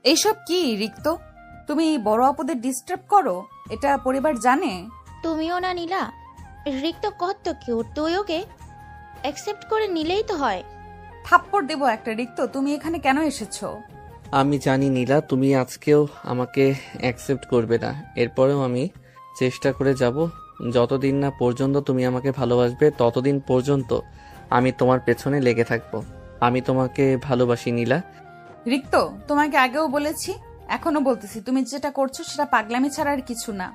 এইসব কি রিক্ত? তুমি বড় আপুদের ডিস্টার্ব করো, এটা পরিবার জানে? তুমিও না নীলা, রিক্ত কত কিউট, তুই ওকে অ্যাকসেপ্ট করে নিলেই তো হয়। থাপ্পড় দেবো একটা। রিক্ত, তুমি এখানে কেন এসেছো? আমি জানি নীলা, তুমি আজকেও আমাকে অ্যাকসেপ্ট করবে না। এরপরেও আমি চেষ্টা করে যাব। যতদিন না পর্যন্ত তুমি আমাকে ভালোবাসবে ততদিন পর্যন্ত আমি তোমার পেছনে লেগে থাকবো। আমি তোমাকে ভালোবাসি নীলা। রিক্ত, তোমাকে আগেও বলেছি, এখনো বলতেছি, তুমি যেটা করছো সেটা পাগলামি ছাড়া আর কিছু না।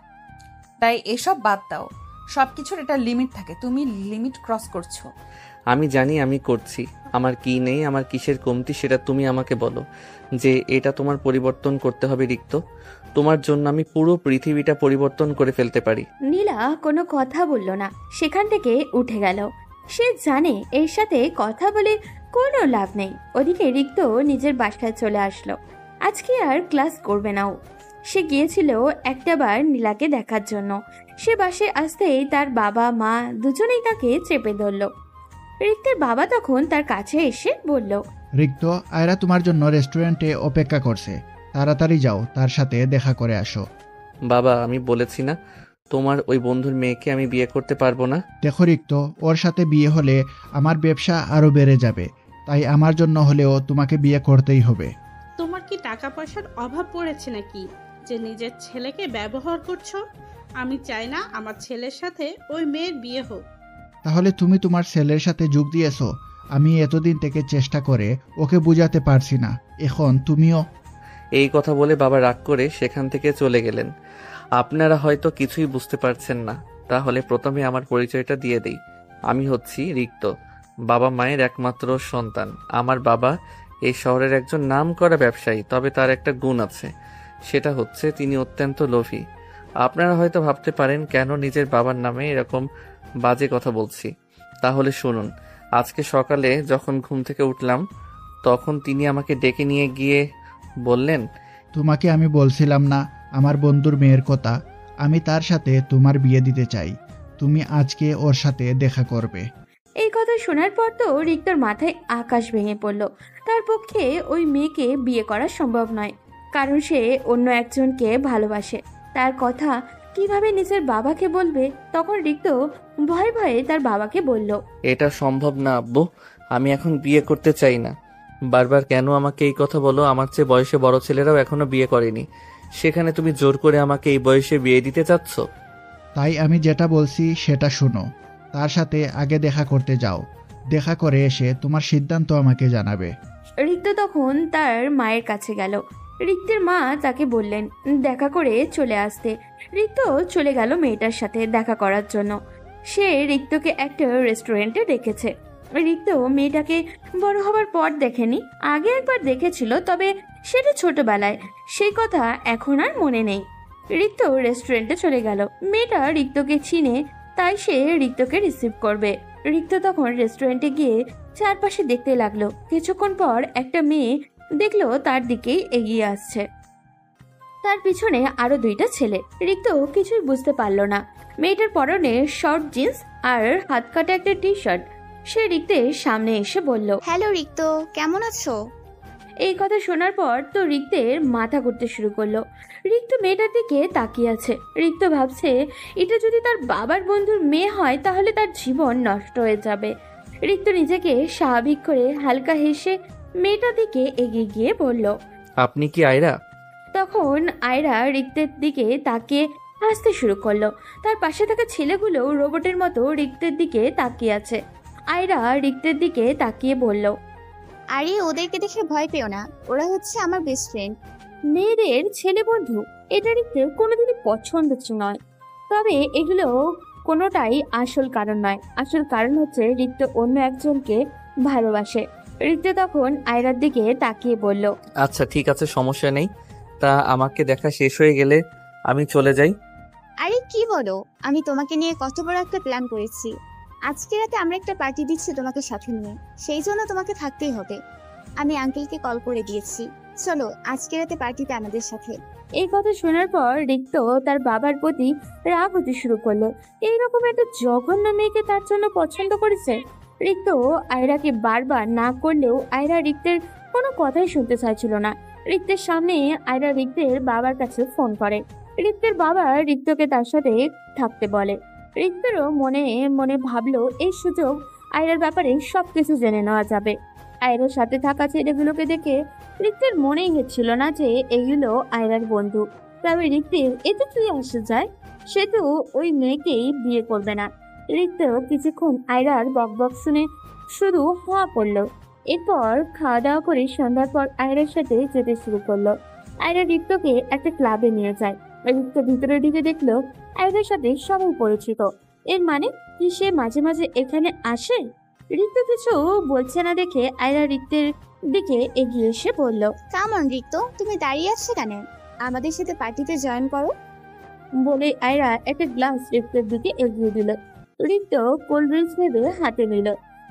তাই এসব বাদ দাও। সবকিছুর একটা লিমিট থাকে, তুমি লিমিট ক্রস করছো। আমি জানি আমি করছি। আমার কি নেই, আমার কিসের কমতি সেটা তুমি আমাকে বলো, যে এটা তোমার পরিবর্তন করতে হবে রিক্ত। তোমার জন্য আমি পুরো পৃথিবীটা পরিবর্তন করে ফেলতে পারি। নীলা কোনো কথা বলল না, সেখান থেকে উঠে গেল। সে জানে এর সাথে কথা বলে কোনো লাভ নেই। ওদিকে রিক্ত নিজের বাসায় চলে আসলো। আজকে আর ক্লাস করবে না ও। সে গিয়েছিল একটাবার নীলাকে দেখার জন্য। সে বাসে আসতেই তার বাবা মা দুজনেই তাকে চেপে ধরল। রিক্তের বাবা তখন তার কাছে এসে বলল, রিক্ত, আয়রা তোমার জন্য রেস্টুরেন্টে অপেক্ষা করছে, তাড়াতাড়ি যাও, তার সাথে দেখা করে আসো। বাবা, আমি বলেছি না তোমার ওই বন্ধুর মেয়েকে আমি বিয়ে করতে পারবো না। দেখো রিক্ত, ওর সাথে বিয়ে হলে আমার ব্যবসা আরো বেড়ে যাবে, তাই আমার জন্য হলেও তোমাকে বিয়ে করতেই হবে। তোমার কি টাকা পয়সার অভাব পড়েছে নাকি যে নিজের ছেলেকে ব্যবহার করছো? আমি চাই না আমার ছেলের সাথে ওই মেয়ের বিয়ে হোক। তাহলে তুমি তোমার ছেলের সাথে যোগ দিয়েছো। আমি এতদিন থেকে চেষ্টা করে ওকে বুঝাতে পারছি না, এখন তুমিও। এই কথা বলে বাবা রাগ করে সেখান থেকে চলে গেলেন। আপনারা হয়তো কিছুই বুঝতে পারছেন না, তাহলে প্রথমে আমার পরিচয়টা দিয়ে দেই। আমি হচ্ছি রিক্ত, বাবা মায়ের একমাত্র সন্তান। আমার বাবা এই শহরের একজন নামকরা ব্যবসায়ী, তবে তার একটা গুণ আছে, সেটা হচ্ছে তিনি অত্যন্ত লোভী। আপনারা হয়তো ভাবতে পারেন কেন নিজের বাবার নামে এরকম বাজে কথা বলছি। তাহলে শুনুন, আজকে সকালে যখন ঘুম থেকে উঠলাম তখন তিনি আমাকে ডেকে নিয়ে গিয়ে বললেন, তোমাকে আমি বলছিলাম না আমার বন্ধুর মেয়ের কথা, আমি তার সাথে তোমার বিয়ে দিতে চাই, তুমি আজকে ওর সাথে দেখা করবে। এই কথা শোনার পর তো রিক্তর মাথায় আকাশ ভেঙে পড়ল। তার পক্ষে ওই মেয়েকে বিয়ে করা সম্ভব নয়, কারণ সে অন্য একজনকে ভালোবাসে। তার কথা কিভাবে নিজের বাবাকে বলবে? তখন রিক্ত ভয়ে ভয়ে তার বাবাকে বলল, এটা সম্ভব না আব্বু, আমি এখন বিয়ে করতে চাই না। বারবার কেন আমাকে এই কথা বলো? আমার চেয়ে বয়সে বড় ছেলেরাও এখনো বিয়ে করেনি, সেখানে তুমি জোর করে আমাকে এই বয়সে বিয়ে দিতে চাচ্ছ? তাই আমি যেটা বলছি সেটা শুনো, তার সাথে আগে দেখা করতে যাও, দেখা করে এসে তোমার সিদ্ধান্ত আমাকে জানাবে। রিক্ত তখন তার মায়ের কাছে গেল। রিক্তের মা তাকে বললেন দেখা করে চলে আসতে। রিক্ত চলে গেল মেয়েটার সাথে দেখা করার জন্য। সে রিক্তকে একটা রেস্টুরেন্টে ডেকেছে। রিক্ত মেয়েটাকে বড় হবার পর দেখেনি, আগে একবার দেখেছিল, তবে সেটা ছোটবেলায়, সেই কথা এখন আর মনে নেই। রিক্ত রেস্টুরেন্টে চলে গেল। মেয়েটা রিক্তকে চিনে, তাই সে রিক্তকে রিসিভ করবে। রিক্ত তখন রেস্টুরেন্টে গিয়ে চারপাশে দেখতে লাগলো। কিছুক্ষণ পর একটা মেয়ে দেখলো তার দিকেই এগিয়ে আসছে, তার পিছনে আরো দুইটা ছেলে। রিক্ত কিছুই বুঝতে পারলো না। মেয়েটার পরনে শর্ট জিন্স আর হাত কাটা একটা টি শার্ট। সে রিক্তের সামনে এসে বলল, হ্যালো রিক্ত, কেমন আছো? এই কথা শোনার পর তো রিক্তের মাথা ঘুরতে শুরু করলো। রিক্ত মেয়েটার দিকে তাকিয়ে আছে। রিক্ত ভাবছে এটা যদি তার বাবার বন্ধুর মেয়ে হয় তাহলে তার জীবন নষ্ট হয়ে যাবে। রিক্ত নিজেকে স্বাভাবিক করে হালকা হেসে মেয়েটার দিকে এগিয়ে গিয়ে বলল, আপনি কি আয়রা? তখন আয়রা রিক্তের দিকে তাকিয়ে হাসতে শুরু করলো। তার পাশে থাকা ছেলেগুলো রোবটের মতো রিক্তের দিকে তাকিয়ে আছে। আয়রা রিক্তের দিকে তাকিয়ে বলল, আরে ওদেরকে দেখে ভয় পেও না, ওরা হচ্ছে আমার বেস্ট ফ্রেন্ড। মেয়েদের ছেলে বন্ধু, এটা রিক্তের কোনোদিনই পছন্দ নয়। তবে এগুলো কোনোটাই আসল কারণ নয়। আসল কারণ হচ্ছে রিক্ত অন্য একজনকে ভালোবাসে। রিক্ত তখন আয়রার দিকে তাকিয়ে বলল, আচ্ছা ঠিক আছে, সমস্যা নেই। তা আমাকে দেখা শেষ হয়ে গেলে আমি চলে যাই? আরে কি বলো, আমি তোমাকে নিয়ে কত বড় একটা প্ল্যান করেছি। আজকে রাতে আমরা একটা পার্টি দিচ্ছি তোমাকে সাথে নিয়ে, সেই জন্য তোমাকে থাকতেই হবে। আমি আঙ্কেলকে কল করে দিয়েছি, চলো আজকে রাতে পার্টিতে আমাদের সাথে। এই কথা শোনার পর রিক্ত তার বাবার প্রতি রাগ হতে শুরু করলো। এইরকম একটা জঘন্য মেয়েকে তার জন্য পছন্দ করেছে। রিক্ত আয়রাকে বারবার না করলেও আয়রা রিক্তের কোনো কথাই শুনতে চাইছিল না। রিক্তের সামনে আয়রা রিক্তের বাবার কাছে ফোন করে। রিক্তের বাবা রিক্তকে তার সাথে থাকতে বলে। রিক্তেরও মনে মনে ভাবলো এই সুযোগ আয়রার ব্যাপারে সবকিছু জেনে নেওয়া যাবে। আয়রার সাথে থাকা ছেলেগুলোকে দেখে রিক্তের মনেই হচ্ছিল না যে এগুলো আয়রার বন্ধু। তবে রিক্তের এতে কি আসে যায়, সে তো ওই মেয়েকেই বিয়ে করবে না। রিক্তেও কিছুক্ষণ আয়রার বকবক শুনে শুধু হাঁ করলো। এরপর খাওয়া দাওয়া করে সন্ধ্যার পর আয়রার সাথে যেতে শুরু করলো। আয়রা রিক্তকে একটা ক্লাবে নিয়ে যায়। রিক্ত ভিতরে ঢুকে দেখলো আয়রার সাথে সবাই পরিচিত। এর মানে কি সে মাঝে মাঝে এখানে আসে? রিক্ত কিছু বলছে না দেখে আয়রা রিক্তের দিকে এগিয়ে এসে বলল, কেমন রিক্ত, তুমি দাঁড়িয়ে আসছো কেন? আমাদের সাথে পার্টিতে জয়েন করো। বলে আয়রা একটা গ্লাস রিক্তের দিকে এগিয়ে দিল। রিক্ত কোল্ড ড্রিঙ্কস ভেবে হাতে নিল,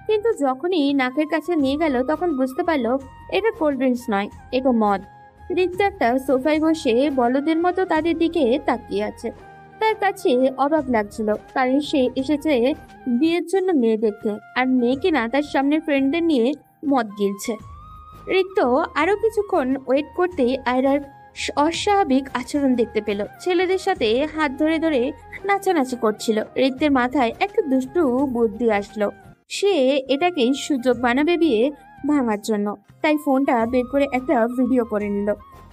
কিন্তু যখনই নাকের কাছে নিয়ে গেল তখন বুঝতে পারলো এটা কোল্ড ড্রিঙ্কস নয়, এটা মদ। রিক্ত একটা সোফায় বসে বলদের মতো তাদের দিকে তাকিয়ে আছে। তার কাছে অবাক লাগছিল, কারণ সে এসেছে বিয়ের জন্য মেয়ে দেখতে, আর মেয়ে কিনা তার সামনে ফ্রেন্ডদের নিয়ে মদ গিলছে। রিক্ত আরো কিছুক্ষণ ওয়েট করতেই আয়রার অস্বাভাবিক আচরণ দেখতে পেল। ছেলেদের সাথে হাত ধরে ধরে নাচানাচি করছিল। রিক্তের মাথায় একটা দুষ্টু বুদ্ধি আসলো, সে এটাকেই সুযোগ বানাবে বিয়ে ভাঙার জন্য। তাই ফোনটা বের করে একটা ভিডিও করে নিল।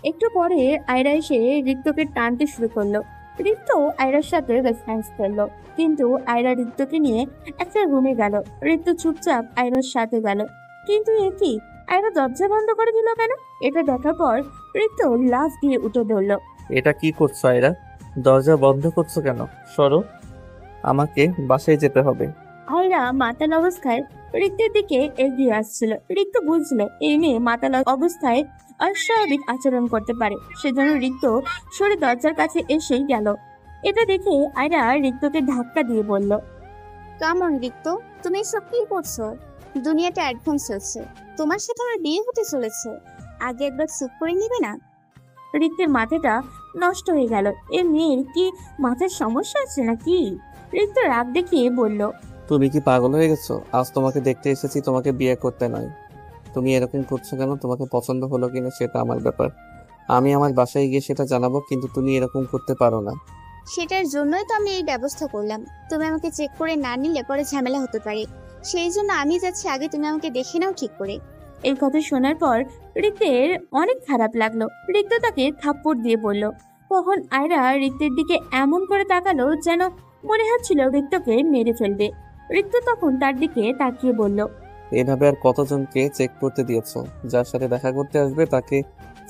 একটু পরে আয়রা এসে রিক্তকে টানতে শুরু করলো। রিক্ত আয়রার সাথে রেফারেন্স করলো, কিন্তু আয়রা রিক্তকে নিয়ে একটা রুমে গেল। রিক্ত চুপচাপ আয়রার সাথে গেল, কিন্তু এ কি, আয়রা দরজা বন্ধ করে দিল কেন? এটা দেখার পর রিক্ত লাফ দিয়ে উঠে ধরলো। এটা কি করছো আয়রা? দরজা বন্ধ করছো কেন? সরো, আমাকে বাসায় যেতে হবে। আয়রা মাতাল অবস্থায় রিক্তের দিকে এগিয়ে আসছিল। রিক্ত বুঝলো এই মেয়ে মাতাল অবস্থায় অস্বাভাবিক আচরণ করতে পারে, সেজন্য রিক্ত সরে দরজার কাছে এসেই গেল। এটা দেখে আয়রা রিক্তকে ধাক্কা দিয়ে বলল, কেমন রিক্ত, তুমি এসব কি করছো? দুনিয়াটা অ্যাডভান্স হচ্ছে, তোমার সাথে আমার বিয়ে হতে চলেছে। আগে একবার চুপ করে নিবে না? রিক্তের মাথাটা নষ্ট হয়ে গেল। এ মেয়ের কি মাথার সমস্যা আছে নাকি? রিক্ত রাগ দেখিয়ে বলল, তুমি কি পাগল হয়ে গেছো? আজ তোমাকে দেখতে এসেছি, তোমাকে বিয়ে করতে নয়। তুমি এরকম করছো কেন? তোমাকে পছন্দ হলো কিনা সেটা আমার ব্যাপার, আমি আমার বাসায় গিয়ে সেটা জানাবো, কিন্তু তুমি এরকম করতে পারো না। সেটার জন্যই তো আমি এই ব্যবস্থা করলাম। তুমি আমাকে চেক করে না নিলে পরে ঝামেলা হতে পারে, সেই জন্য আমি যাচ্ছি, আগে তুমি আমাকে দেখে নাও ঠিক করে। এই কথা শোনার পর রিক্তের অনেক খারাপ লাগলো। রিক্ত তাকে থাপ্পড় দিয়ে বলল। তখন আয়রা রিক্তের দিকে এমন করে তাকালো যেন মনে হচ্ছিল রিক্তকে মেরে ফেলবে। রিক্ত তখন তার দিকে তাকিয়ে বলল, এভাবে আর কতজনকে চেক করতে দিয়েছো? যার সাথে দেখা করতে আসবে তাকে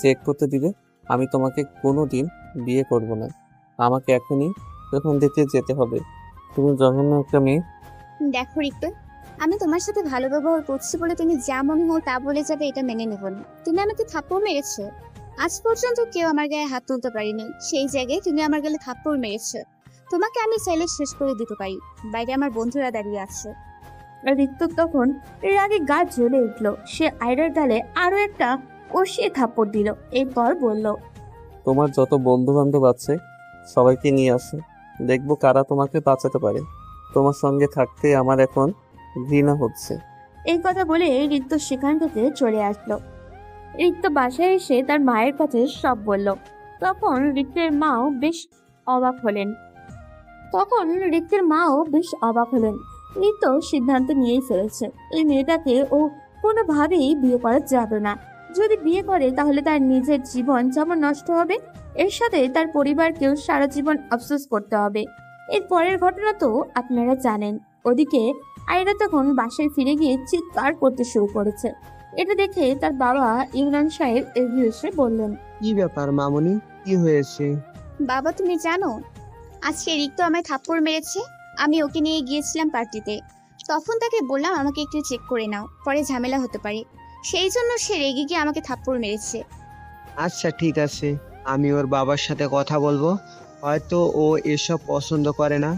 চেক করতে দিবে? আমি তোমাকে কোনোদিন বিয়ে করব না, আমাকে এখনই যখন দেখতে যেতে হবে। তুমি জঘন্য একটা মেয়ে। দেখো রিক্ত, আমি তোমার সাথে ভালো ব্যবহার করছি বলে তুমি যা মনে হয় তা বলে যাবে, এটা মেনে নেব না। তুমি আমাকে থাপ্পড় মেরেছো, আজ পর্যন্ত কেউ আমার গায়ে হাত তুলতে পারিনি, সেই জায়গায় তুমি আমার গালে থাপ্পড় মেরেছো। তোমাকে আমি চাইলে শেষ করে দিতে পারি, বাইরে আমার বন্ধুরা দাঁড়িয়ে আছে। রিক্ত তখন রাগে গা জ্বলে উঠল। সে আয়রার গালে আরো একটা কষিয়ে থাপ্পড় দিল। এরপর বলল, তোমার যত বন্ধু বান্ধব আছে সবাইকে নিয়ে আসো, দেখবো কারা তোমাকে বাঁচাতে পারে। তোমার সঙ্গে থাকতে আমার এখন ঘৃণা হচ্ছে। এই কথা বলে রিক্ত সেখান থেকে চলে আসলো। রিক্ত বাসায় এসে তার মায়ের কাছে সব বলল। তখন রিক্তের মাও বেশ অবাক হলেন। রিক্ত সিদ্ধান্ত নিয়েই ফেলেছে, এই মেয়েটাকে ও কোনোভাবেই বিয়ে করা যাবে না। যদি বিয়ে করে তাহলে তার নিজের জীবন যেমন নষ্ট হবে, এর সাথে তার পরিবারকেও সারা জীবন আফসোস করতে হবে। এর পরের ঘটনা তো আপনারা জানেন। ওদিকে আয়রা তখন বাসায় ফিরে গিয়ে চিৎকার করতে শুরু করেছে। এটা দেখে তার বাবা ইমরান সাহেব এগিয়ে এসে বললেন, কি ব্যাপার মামুনি, কি হয়েছে? বাবা তুমি জানো, আজকে রিক্ত আমায় থাপ্পড় মেরেছে। আমি ওকে নিয়ে গিয়েছিলাম পার্টিতে, তখন তাকে বললাম আমাকে একটু চেক করে নাও, পরে ঝামেলা হতে পারে, সেই জন্য সে রেগে গিয়ে আমাকে থাপ্পড় মেরেছে। আচ্ছা ঠিক আছে, আমি ওর বাবার সাথে কথা বলবো, হয়তো ও এসব পছন্দ করে না,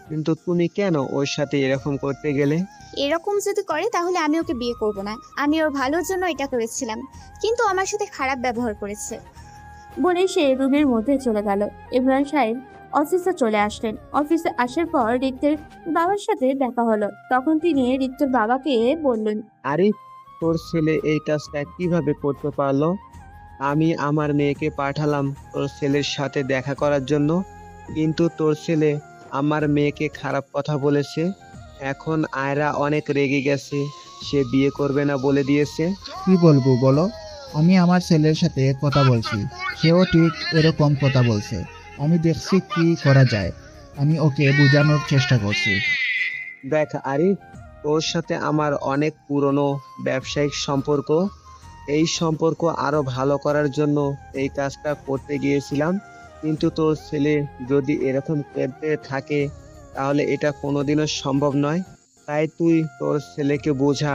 কিন্তু তুমি কেন ওর সাথে এরকম করতে গেলে? এরকম যদি করে তাহলে আমি ওকে বিয়ে করব না। আমি ওর ভালোর জন্য এটা করেছিলাম, কিন্তু আমার সাথে খারাপ ব্যবহার করেছে। বলে সে রুমের মধ্যে চলে গেল। ইমরান সাহেব অফিসে চলে আসলেন। অফিসে আসার পর রিক্তের বাবার সাথে দেখা হলো। তখন তিনি রিক্তের বাবাকে বললেন, আরে তোর ছেলে এই কাজটা কিভাবে করতে পারলো? আমি আমার মেয়েকে পাঠালাম তোর ছেলের সাথে দেখা করার জন্য, কিন্তু তোর ছেলে আমার মেয়েকে খারাপ কথা বলেছে। এখন আয়রা অনেক রেগে গেছে, সে বিয়ে করবে না বলে দিয়েছে। কি বলবো বলো? আমি আমার ছেলের সাথে কথা বলছি, সেও ঠিক এরকম কথা বলছে। আমি দেখছি কি করা যায়, আমি ওকে বোঝানোর চেষ্টা করছি। দেখ আরে, তোর সাথে আমার অনেক পুরনো ব্যবসায়িক সম্পর্ক। এই সম্পর্ক আরো ভালো করার জন্য এই কাজটা করতে গিয়েছিলাম, কিন্তু তোর ছেলে যদি এরকম করতে থাকে তাহলে এটা কোনোদিনও সম্ভব নয়। তাই তুই তোর ছেলেকে বোঝা,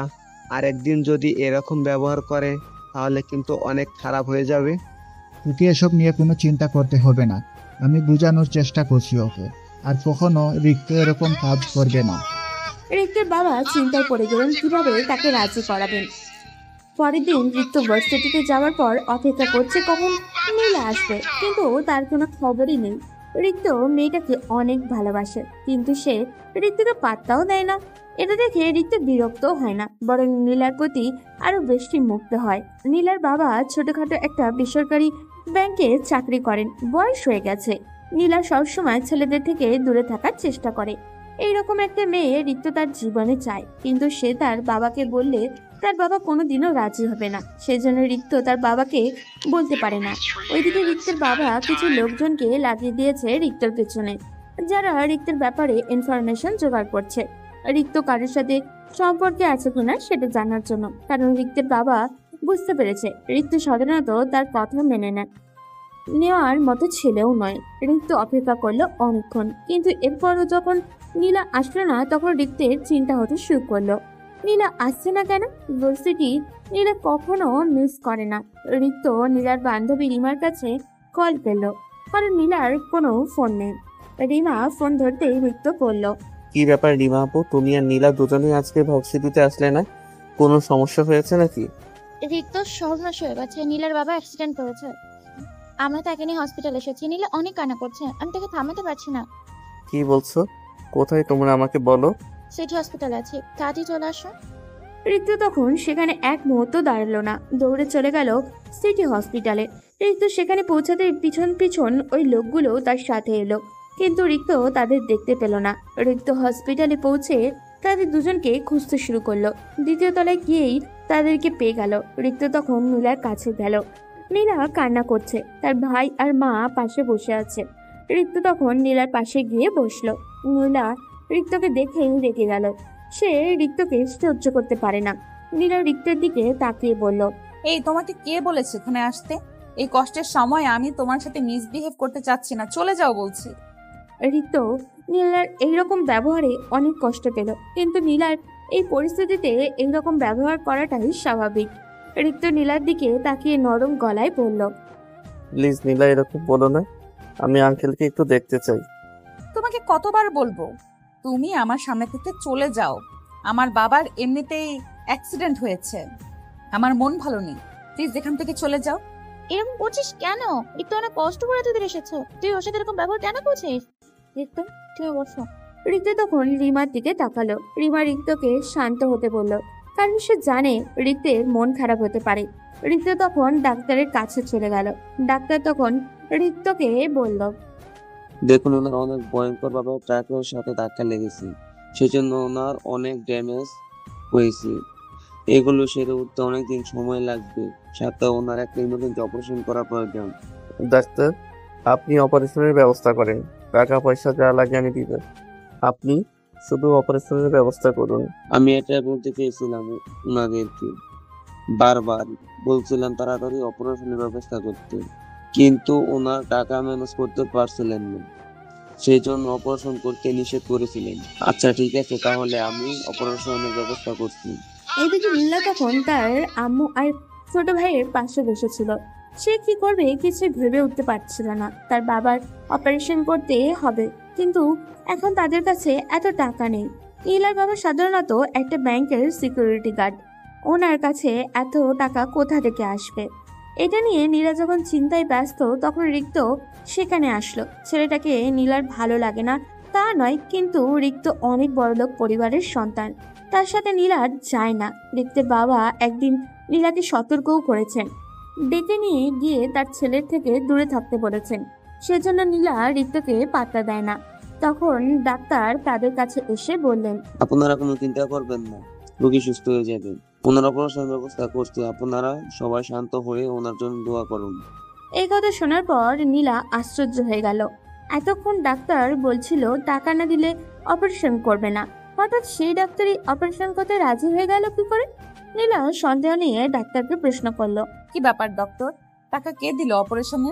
আর একদিন যদি এরকম ব্যবহার করে তাহলে কিন্তু অনেক খারাপ হয়ে যাবে। তোকে এসব নিয়ে কোনো চিন্তা করতে হবে না, আমি বোঝানোর চেষ্টা করছি ওকে, আর কখনো রিক্ত এরকম কাজ করবে না। রিক্তের বাবা চিন্তায় পড়ে গেলেন কিভাবে তাকে রাজি করাবেন। পরের দিন রিক্ত ভার্সিটিতে যাওয়ার পর অপেক্ষা করছে কখন নীলা আসবে, কিন্তু তার কোনো খবরই নেই। রিক্ত মেয়েটাকে অনেক ভালোবাসে, কিন্তু সে রিক্তকে পাত্তাও দেয় না। এটা দেখে রিক্ত বিরক্ত হয় না, বরং নীলার প্রতি আরো বেশি মুগ্ধ হয়। নীলার বাবা ছোটখাটো একটা বেসরকারি ব্যাংকে চাকরি করেন, বয়স হয়ে গেছে। নীলা সবসময় ছেলেদের থেকে দূরে থাকার চেষ্টা করে। এইরকম একটা মেয়ে রিক্ত তার জীবনে চায়, কিন্তু সে তার বাবাকে বললে তার বাবা কোনোদিনও রাজি হবে না। সেজন্য রিক্ত তার বাবাকে বলতে পারে না। ওইদিকে রিক্তের বাবা কিছু লোকজনকে লাগিয়ে দিয়েছে রিক্তের পেছনে, যারা রিক্তের ব্যাপারে ইনফরমেশন জোগাড় করছে। রিক্ত কারোর সাথে সম্পর্কে আছে কিনা সেটা জানার জন্য, কারণ রিক্তের বাবা বুঝতে পেরেছে রিক্ত সাধারণত তার কথা মেনে নেওয়ার মতো ছেলেও নয়। রিক্ত অপেক্ষা করলো অনেকক্ষণ, কিন্তু এরপরও যখন নীলা আসলো না তখন রিক্তের চিন্তা হতে শুরু করলো। নীলা আসছে না কেন? ভার্সিটি নীলা কখনো মিস করে না। রিক্ত নীলার বান্ধবী রিমার কাছে কল পেলো, কারণ নীলার কোনো ফোন নেই। রিমা ফোন ধরতেই রিক্ত বলল, কি ব্যাপার রিমা আপু, তুমি আর নীলা দুজনেই আজকে ভার্সিটিতে আসলে না? কোনো সমস্যা হয়েছে নাকি? রিক্ত সর্বনাশ হয়ে গেছে, নীলার বাবা অ্যাক্সিডেন্ট করেছে। আমরা তাকে নিয়ে হসপিটাল এসেছি। নীলা অনেক কান্না করছে, আমি তাকে থামাতে পারছি না। কি বলছো? কোথায় তোমরা আমাকে বলো। সিটি হসপিটালে আছি, তাড়াতাড়ি চলে আসো। ঋতু তখন সেখানে এক মুহূর্ত দাঁড়ালো না, দৌড়ে চলে গেল সিটি হসপিটালে। ঋতু সেখানে পৌঁছাতে পিছন পিছন ওই লোকগুলো তার সাথে এলো, কিন্তু রিক্ত তাদের দেখতে পেল না। রিক্ত হসপিটালে পৌঁছে তাদের দুজনকে খুঁজতে শুরু করলো। দ্বিতীয় তলায় গিয়েই তাদেরকে পেয়ে গেল। রিক্ত তখন নীলার কাছে গেল। নীলা কান্না করছে, তার ভাই আর মা পাশে বসে আছে। রিক্ত তখন নীলার পাশে গিয়ে বসলো। নীলা রিক্তকে দেখেই রেগে গেল। সে রিক্তকে সহ্য করতে পারে না। নীলা রিক্তের দিকে তাকিয়ে বলল, এই তোমাকে কে বলেছে এখানে আসতে? এই কষ্টের সময় আমি তোমার সাথে মিসবিহেভ করতে চাচ্ছি না, চলে যাও বলছি। রিক্ত নীলার এইরকম ব্যবহারে অনেক কষ্ট পেল, কিন্তু নীলার এই পরিস্থিতিতে এইরকম ব্যবহার করাটাই স্বাভাবিক। রিক্ত নীলার দিকে তাকিয়ে নরম গলায় বলল, প্লিজ নীলা এরকম বলো না, আমি আঙ্কেলকে একটু দেখতে চাই। তোমাকে কতবার বলবো তুমি আমার সামনে থেকে চলে যাও? আমার বাবার এমনিতেই অ্যাক্সিডেন্ট হয়েছে, আমার মন ভালো নেই, প্লিজ এখান থেকে চলে যাও। এরকম করছিস কেন? রিক্ত অনেক কষ্ট করে তোদের এসেছো, তুই ওর সাথে এরকম ব্যবহার কেন করছিস? রিক্ত, তুমি বসো। রিক্ত তখন রিমার দিকে তাকালো। রিমা রিক্তকে শান্ত হতে বলল, কারণ সে জানে রিক্তের মন খারাপ হতে পারে। রিক্ত তখন ডাক্তারের কাছে চলে গেল। ডাক্তার তখন রিক্তকে বলল, দেখুন, ওনার অনেক ভয়ঙ্কর ভাবে ট্রাকের সাথে ধাক্কা লেগেছে, সেজন্য ওনার অনেক ড্যামেজ হয়েছে। এগুলো সেরে উঠতে অনেকদিন সময় লাগবে, সাথে ওনার একটা ইমার্জেন্সি অপারেশন করা প্রয়োজন। ডাক্তার, আপনি অপারেশনের ব্যবস্থা করেন, টাকা পয়সা যা লাগে আমি দিব, আপনি শুধু অপারেশনের ব্যবস্থা করুন। আমি এটা বলতে চেয়েছিলাম ওনাদেরকে, বারবার বলছিলাম তাড়াতাড়ি অপারেশনের ব্যবস্থা করতে, কিন্তু ওনার টাকা ম্যানেজ করতে পারছিলেন না, সেই জন্য অপারেশন করতে নিষেধ করেছিলেন। আচ্ছা ঠিক আছে, তাহলে আমি অপারেশনের ব্যবস্থা করছি। এদিকে নীলা তখন তার আম্মু আর ছোট ভাইয়ের পাশে বসেছিল। সে কি করবে কিছু ভেবে উঠতে পারছিল না। তার বাবার অপারেশন করতে হবে, কিন্তু এখন তাদের কাছে এত টাকা নেই। নীলার বাবা সাধারণত একটা ব্যাংকের সিকিউরিটি গার্ড, ওনার কাছে এত টাকা কোথা থেকে আসবে? এটা নিয়ে নীলা যখন চিন্তায় ব্যস্ত তখন রিক্ত সেখানে আসলো। ছেলেটাকে নীলার ভালো লাগে না তা নয়, কিন্তু রিক্ত অনেক বড়লোক পরিবারের সন্তান, তার সাথে নীলার যায় না। রিক্তের বাবা একদিন নীলাকে সতর্কও করেছেন, ডেকে নিয়ে গিয়ে তার ছেলের থেকে দূরে থাকতে বলেছেন। সেজন্য নীলা রিক্তকে পাত্তা দেয় না। তখন ডাক্তার তাদের কাছে এসে বললেন, আপনারা কোনো চিন্তা করবেন না, রোগী সুস্থ হয়ে যাবে। ওনার অপারেশনের ব্যবস্থা করতে আপনারা সবাই শান্ত হয়ে ওনার জন্য দোয়া করুন। এই কথা শোনার পর নীলা আশ্চর্য হয়ে গেল। এতক্ষণ ডাক্তার বলছিল টাকা না দিলে অপারেশন করবে না, হঠাৎ সেই ডাক্তারই অপারেশন করতে রাজি হয়ে গেল কি করে? নীলা সন্দেহ নিয়ে ডাক্তারকে প্রশ্ন করলো। কি ব্যাপার ডক্টর, টাকা কে দিল অপারেশনে?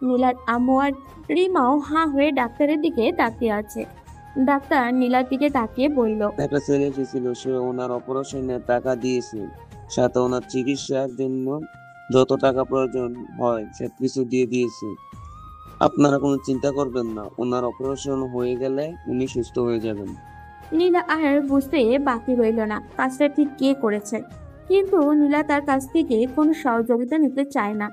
নীলার আম্মু আর রিমাও হাঁ হয়ে ডাক্তারের দিকে তাকিয়ে আছে। ডাক্তার নীলার দিকে তাকিয়ে বলল, একটা ছেলে এসেছিল, সে ওনার অপারেশনের টাকা দিয়েছে, সাথে ওনার চিকিৎসার জন্য যত টাকা প্রয়োজন হয় সব কিছু দিয়ে দিয়েছে। আপনারা কোনো চিন্তা করবেন না, ওনার অপারেশন হয়ে গেলে উনি সুস্থ হয়ে যাবেন। নীলা আর বুঝতে বাকি রইল না কাজটা ঠিক কে করেছে, কিন্তু নীলা তার কাছ থেকে কোনো সহযোগিতা নিতে চায় না।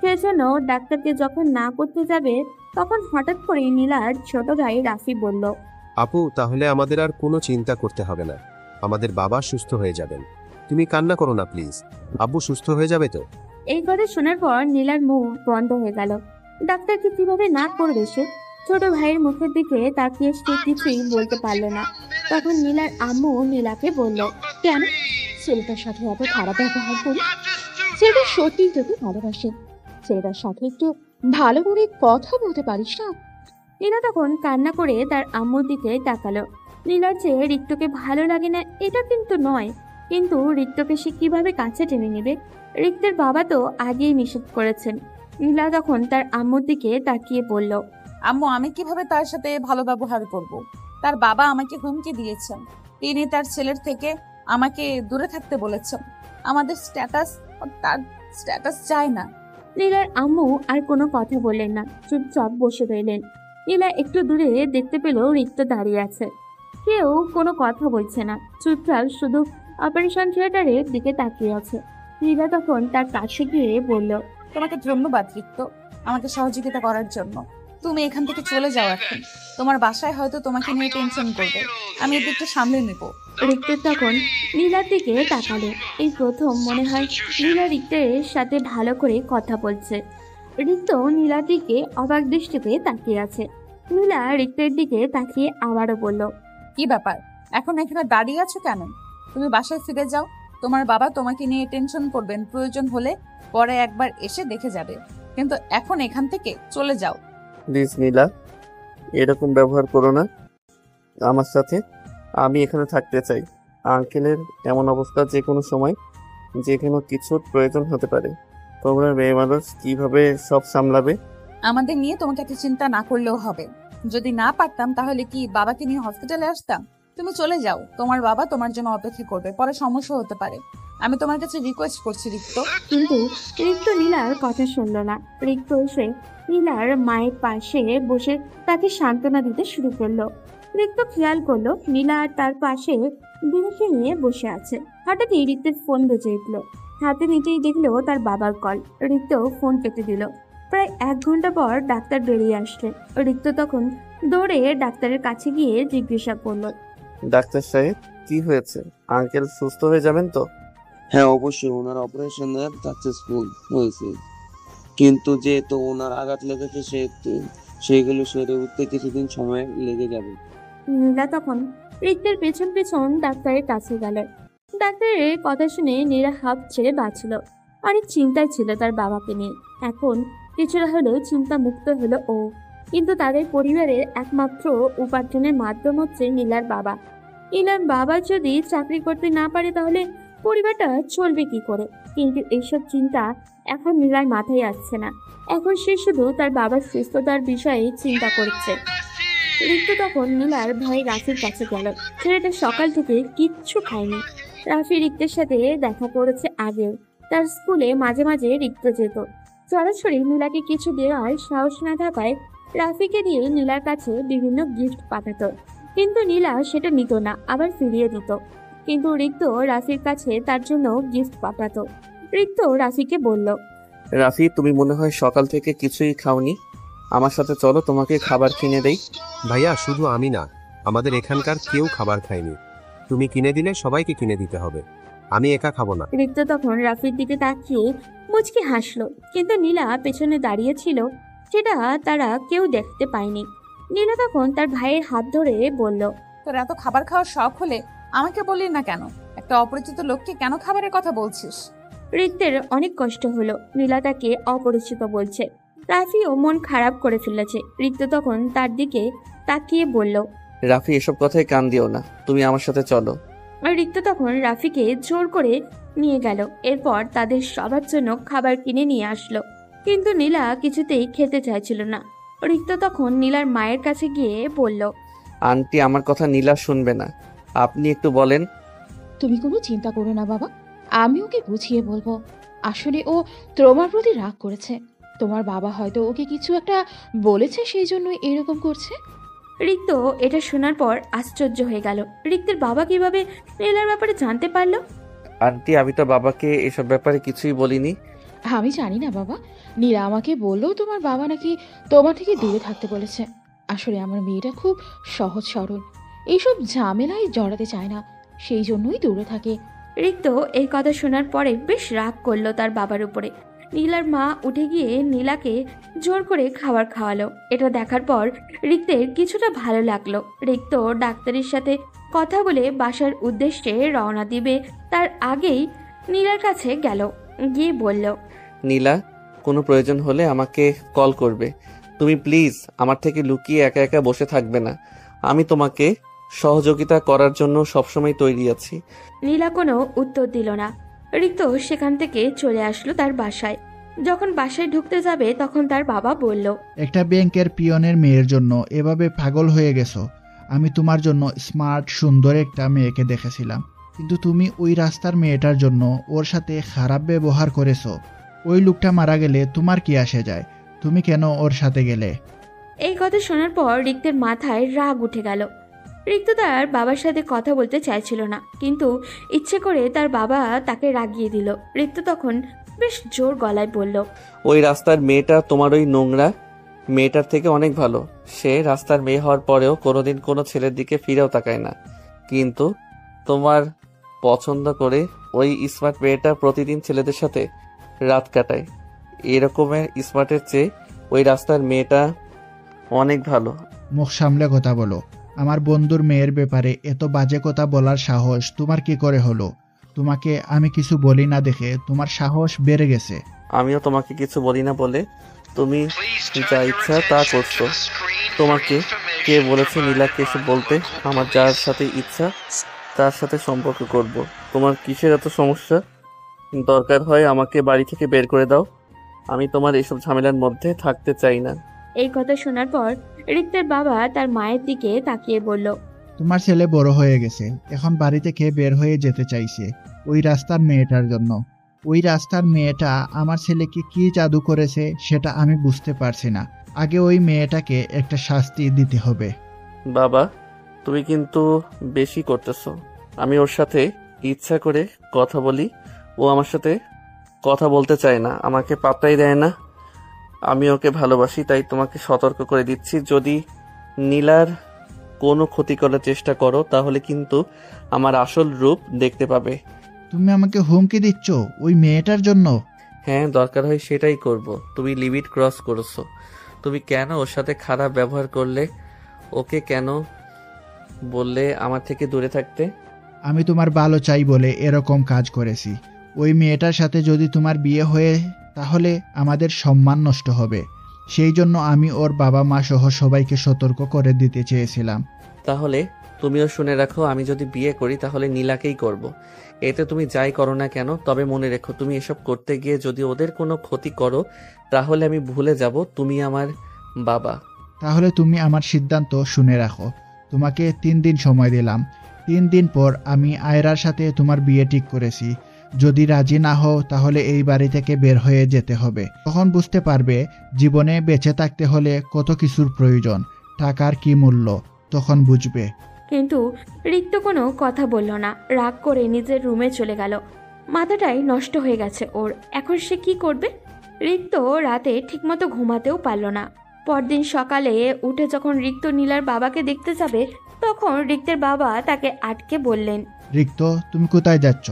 সেজন্য ডাক্তারকে যখন না করতে যাবে তখন হঠাৎ করে নীলার ছোট ভাই রাফি বলল, আপু, তাহলে আমাদের আর কোনো চিন্তা করতে হবে না, আমাদের বাবা সুস্থ হয়ে যাবেন। তুমি কান্না করো না প্লিজ, আব্বু সুস্থ হয়ে যাবে তো? এই কথা শোনার পর নীলার মুখ বন্ধ হয়ে গেল। ডাক্তারকে কিভাবে না করবে সে? ছোট ভাইয়ের মুখের দিকে তাকিয়ে সে কিছুই বলতে পারলো না। তখন নীলার আম্মু নীলাকে বলল, কেন ছেলেটার সাথে এত খারাপ ব্যবহার করি? ছেলেটা সত্যিই তোকে ভালোবাসে, ছেলেটার সাথে একটু ভালো করে কথা বলতে পারিস না? নীলা তখন কান্না করে তার আম্মুর দিকে তাকালো। নীলার চেয়ে রিক্তকে ভালো লাগে না এটা কিন্তু নয়, কিন্তু রিক্তকে সে কিভাবে কাছে টেনে নেবে? রিক্তের বাবা তো আগেই নিষেধ করেছেন। নীলা তখন তার আম্মুর দিকে তাকিয়ে বলল, আম্মু, আমি কিভাবে তার সাথে ভালো ব্যবহার করব? তার বাবা আমাকে হুমকি দিয়েছেন, তিনি তার ছেলের থেকে আমাকে দূরে থাকতে বলেছেন। আমাদের স্ট্যাটাস তার স্ট্যাটাস চায় না। নীলার আম্মু আর কোনো কথা বললেন না, চুপচাপ বসে রইলেন। নীলা একটু দূরে দেখতে পেল রিক্ত দাঁড়িয়ে আছে, কেউ কোনো কথা বলছে না, চুপচাপ শুধু অপারেশন থিয়েটারের দিকে তাকিয়ে আছে। নীলা তখন তার কাছে গিয়ে বলল, তোমাকে ধন্যবাদ রিক্ত, আমাকে সহযোগিতা করার জন্য। তুমি এখান থেকে চলে যাও এখন। তোমার বাসায় হয়তো তোমাকে নিয়ে টেনশন করবে, আমি এদিকটা সামলে নেব। রিক্ত তখন নীলার দিকে তাকালো। এই প্রথম মনে হয় নীলা রিক্তের সাথে ভালো করে কথা বলছে। রিক্ত নীলার দিকে অবাক দৃষ্টিতে তাকিয়ে আছে। নীলা রিক্তের দিকে তাকিয়ে আবারও বলল, কি ব্যাপার, এখন এখানে দাঁড়িয়ে আছো কেন? তুমি বাসায় ফিরে যাও, তোমার বাবা তোমাকে নিয়ে টেনশন করবেন, প্রয়োজন হলে পরে একবার এসে দেখে যাবে, কিন্তু এখন এখান থেকে চলে যাও। প্লিজ নীলা, এরকম ব্যবহার করো না আমার সাথে। আমি এখানে থাকতে চাই। আঙ্কেলের এমন অবস্থা যে কোনো সময় যে কোনো কিছুর প্রয়োজন হতে পারে। তোমরা মেয়ে মানুষ কিভাবে সব সামলাবে? আমাদের নিয়ে তোমাকে এত চিন্তা না করলেও হবে। যদি না পারতাম তাহলে কি বাবাকে নিয়ে হসপিটালে আসতাম? তুমি চলে যাও, তোমার বাবা তোমার জন্য অপেক্ষা করবে, পরে সমস্যা হতে পারে। আমি তোমার কাছে রিকোয়েস্ট করছি রিক্ত। কিন্তু রিক্ত নীলার কথা শুনল না। রিক্ত এসে নীলার মায়ের পাশে বসে তাকে সান্ত্বনা দিতে শুরু করলো। রিক্ত খেয়াল করলো নীলা তার পাশে দিদিকে নিয়ে বসে আছে। হঠাৎই রিক্তের ফোন বেজে উঠলো। হাতে নিতেই দেখলো তার বাবার কল। রিক্ত ফোন কেটে দিল। প্রায় 1 ঘন্টা পর ডাক্তার বেরিয়ে আসলেন। রিক্ত তখন দৌড়ে ডাক্তারের কাছে গিয়ে জিজ্ঞাসা করলো, ডাক্তার সাহেব, কি হয়েছে? আঙ্কেল সুস্থ হয়ে যাবেন তো? হ্যাঁ অবশ্যই, ওনার অপারেশন সাকসেসফুল হয়েছে, কিন্তু যেহেতু ওনার আঘাত লেগেছে সেগুলো সেরে উঠতে কিছুদিন সময় লেগে যাবে। নীলা তখন রিক্তের পেছন পেছন ডাক্তারের কাছে গেল। ডাক্তারের কথা শুনে নীলা হাঁপ ছেড়ে বাঁচল। অনেক চিন্তায় ছিল তার বাবাকে নিয়ে। এখন কিছুটা হলেও চিন্তা মুক্ত হলো ও। কিন্তু তাদের পরিবারের একমাত্র উপার্জনের মাধ্যম হচ্ছে নীলার বাবা। নীলার বাবা যদি চাকরি করতে না পারে তাহলে পরিবারটা চলবে কি করে? কিন্তু এইসব চিন্তা এখন নীলার মাথায় আসছে না। এখন সে শুধু তার বাবার সুস্থতার বিষয়ে চিন্তা করছে। রিক্ত তখন নীলার ভাই রাফির কাছে গেল। ছেলেটা সকাল থেকে কিচ্ছু খায়নি। রাফি রিক্তের সাথে দেখা করেছে আগেও। তার স্কুলে মাঝে মাঝে রিক্ত যেত। সরাসরি নীলাকে কিছু দেওয়ার সাহস না থাকায় রাফিকে দিয়ে নীলার কাছে বিভিন্ন গিফট পাঠাতো, কিন্তু নীলা সেটা নিত না, আবার ফিরিয়ে দিত। কিন্তু রিক্ত রাফির কাছে তার জন্য গিফট পাঠাতো। রিক্ত রাফিকে বলল, রাফি, তুমি মনে হয় সকাল থেকে কিছুই খাওনি। আমার সাথে চলো, তোমাকে খাবার কিনে দেই। ভাইয়া, শুধু আমি না, আমাদের এখানকার কেউ খাবার খায়নি। তুমি কিনে দিলে সবাইকে কিনে দিতে হবে, আমি একা খাবো না। রিক্ত তখন রাফির দিকে তাকিয়ে মুচকি হাসলো, কিন্তু নীলা পেছনে দাঁড়িয়ে ছিল, সেটা তারা কেউ দেখতে পায়নি। নীলা তখন তার ভাইয়ের হাত ধরে বলল, তোর এত খাবার খাওয়ার শখ হলে আমাকে বললি না কেন? একটা অপরিচিত লোককে কেন খাবারের কথা বলছিস? রিক্তের অনেক কষ্ট হলো, নীলা তাকে অপরিচিত বলছে। রাফিও মন খারাপ করে ফেলেছে। রিক্ত তখন তার দিকে তাকিয়ে বলল, রাফি, এসব কথায় কান দিও না, তুমি আমার সাথে চলো। আর রিক্ত তখন রাফিকে জোর করে নিয়ে গেল। এরপর তাদের সবার জন্য খাবার কিনে নিয়ে আসলো, কিন্তু নীলা কিছুতেই খেতে চাইছিল না। রিক্ত তখন নীলার মায়ের কাছে গিয়ে বলল, আন্টি, আমার কথা নীলা শুনবে না, আপনি একটু বলেন। তুমি কোনো চিন্তা করো না বাবা, আমি ওকে বুঝিয়ে বলবো। আসলে ও তোমার প্রতি রাগ করেছে। তোমার বাবা হয়তো ওকে কিছু একটা বলেছে, সেই জন্য এরকম করছে। রিক্ত এটা শোনার পর আশ্চর্য হয়ে গেল। রিক্তের বাবা কিভাবে নীলার ব্যাপারে জানতে পারলো? আন্টি, আমি তো বাবাকে এসব ব্যাপারে কিছুই বলিনি। আমি জানি না বাবা, নীরা আমাকে বললো তোমার বাবা নাকি তোমার থেকে দূরে থাকতে বলেছে। আসলে আমার মেয়েটা খুব সহজ সরল, এইসব ঝামেলায় জড়াতে চায় না, সেই জন্যই দূরে থাকে। রিক্ত এই কথা শোনার পরে বেশ রাগ করলো তার বাবার উপরে। নীলার মা উঠে গিয়ে নীলাকে জোর করে খাবার খাওয়ালো। এটা দেখার পর রিক্তের কিছুটা ভালো লাগলো। রিক্ত ডাক্তারের সাথে কথা বলে বাসার উদ্দেশ্যে রওনা দিবে তার আগেই নীলার কাছে গেল, গিয়ে বলল, নীলা, কোনো প্রয়োজন হলে আমাকে কল করবে। তুমি প্লিজ আমার থেকে লুকিয়ে একা একা বসে থাকবে না। আমি তোমাকে সহযোগিতা করার জন্য সবসময় তৈরি আছি। নীলা কোনো উত্তর দিল না। রিক্ত সেখান থেকে চলে আসলো তার বাসায়। যখন বাসায় ঢুকতে যাবে তখন তার বাবা বলল, একটা ব্যাংকের পিয়নের মেয়ের জন্য এভাবে পাগল হয়ে গেছো? আমি তোমার জন্য স্মার্ট সুন্দর একটা মেয়েকে দেখেছিলাম, কিন্তু তুমি ওই রাস্তার মেয়েটার জন্য ওর সাথে খারাপ ব্যবহার করেছো। ওই লোকটা মারা গেলে তোমার কি আসে যায়? তুমি কেন ওর সাথে গেলে? এই কথা শোনার পর রিক্তের মাথায় রাগ উঠে গেল। রিক্ত তার বাবার সাথে কথা বলতে চাইছিল না, কিন্তু ইচ্ছে করে তার বাবা তাকে রাগিয়ে দিল। রিক্ত তখন বেশ জোর গলায় বলল, ওই রাস্তার মেয়েটা তোমার ওই নোংরা মেয়েটার থেকে অনেক ভালো। সে রাস্তার মেয়ে হওয়ার পরেও কোনোদিন কোনো ছেলের দিকে ফিরেও তাকায় না, কিন্তু তোমার পছন্দ করে ওই স্মার্ট মেয়েটা প্রতিদিন ছেলেদের সাথে রাত কাটায়। এরকমের স্মার্টের চেয়ে ওই রাস্তার মেয়েটা অনেক ভালো। মুখ সামলে কথা বলো। আমার বন্ধুর মেয়ের ব্যাপারে এত বাজে কথা বলার সাহস তোমার কি করে হলো? তোমাকে আমি কিছু বলি না দেখে তোমার সাহস বেড়ে গেছে। আমিও তোমাকে কিছু বলি না বলে তুমি যা ইচ্ছা তা করছো। তোমাকে কে বলেছে নীলাকে এসে বলতে আমার যার সাথে ইচ্ছা তার সাথে সম্পর্ক করব? তোমার কিসের এত সমস্যা? দরকার হয় আমাকে বাড়ি থেকে বের করে দাও, আমি তোমার এসব ঝামেলার মধ্যে থাকতে চাই না। এই কথা শোনার পর রিক্তের বাবা তার মায়ের দিকে তাকিয়ে বলল, তোমার ছেলে বড় হয়ে গেছে, এখন বাড়ি থেকে বের হয়ে যেতে চাইছে ওই রাস্তার মেয়েটার জন্য। ওই রাস্তার মেয়েটা আমার ছেলেকে কি জাদু করেছে সেটা আমি বুঝতে পারছি না। আগে ওই মেয়েটাকে একটা শাস্তি দিতে হবে। বাবা, তুমি কিন্তু বেশি করতেছো। আমি ওর সাথে ইচ্ছা করে কথা বলি, ও আমার সাথে কথা বলতে চায় না, আমাকে পাত্তাই দেয় না। আমি ওকে ভালোবাসি, তাই তোমাকে সতর্ক করে দিচ্ছি, যদি নীলার কোনো ক্ষতি করার চেষ্টা করো তাহলে কিন্তু আমার আসল রূপ দেখতে পাবে। তুমি আমাকে হুমকি দিচ্ছ ওই মেয়েটার জন্য? হ্যাঁ, দরকার হয় সেটাই করব। তুমি লিমিট ক্রস করেছো। তুমি কেন ওর সাথে খারাপ ব্যবহার করলে? ওকে কেন বললে আমার থেকে দূরে থাকতে? আমি তোমার ভালো চাই বলে এরকম কাজ করেছি। ওই মেয়েটার সাথে যদি তোমার বিয়ে হয়ে তাহলে আমাদের সম্মান নষ্ট হবে। সেই জন্য আমি ওর বাবা মা সহ সবাইকে সতর্ক করে দিতে চেয়েছিলাম। তাহলে তুমিও শুনে রাখো, আমি যদি বিয়ে করি তাহলে নীলাকেই করব। এতে তুমি যাই করো না কেন, তবে মনে রেখো তুমি এসব করতে গিয়ে যদি ওদের কোনো ক্ষতি করো তাহলে আমি ভুলে যাব তুমি আমার বাবা। তাহলে তুমি আমার সিদ্ধান্ত শুনে রাখো। তোমাকে 3 দিন সময় দিলাম। 3 দিন পর আমি আয়রার সাথে তোমার বিয়ে ঠিক করেছি। যদি রাজি না হও তাহলে এই বাড়ি থেকে বের হয়ে যেতে হবে। তখন বুঝতে পারবে জীবনে বেঁচে থাকতে হলে কত কিছুর প্রয়োজন, টাকার কি মূল্য, তখন বুঝবে। কিন্তু রিক্ত কোনো কথা বলল না, রাগ করে নিজের রুমে চলে গেল। মাথাটাই নষ্ট হয়ে গেছে ওর। এখন সে কি করবে? রিক্ত রাতে ঠিকমতো ঘুমাতেও পারল না। পরদিন সকালে উঠে যখন রিক্ত নীলার বাবাকে দেখতে যাবে, তখন রিক্তের বাবা তাকে আটকে বললেন, রিক্ত, তুমি কোথায় যাচ্ছ?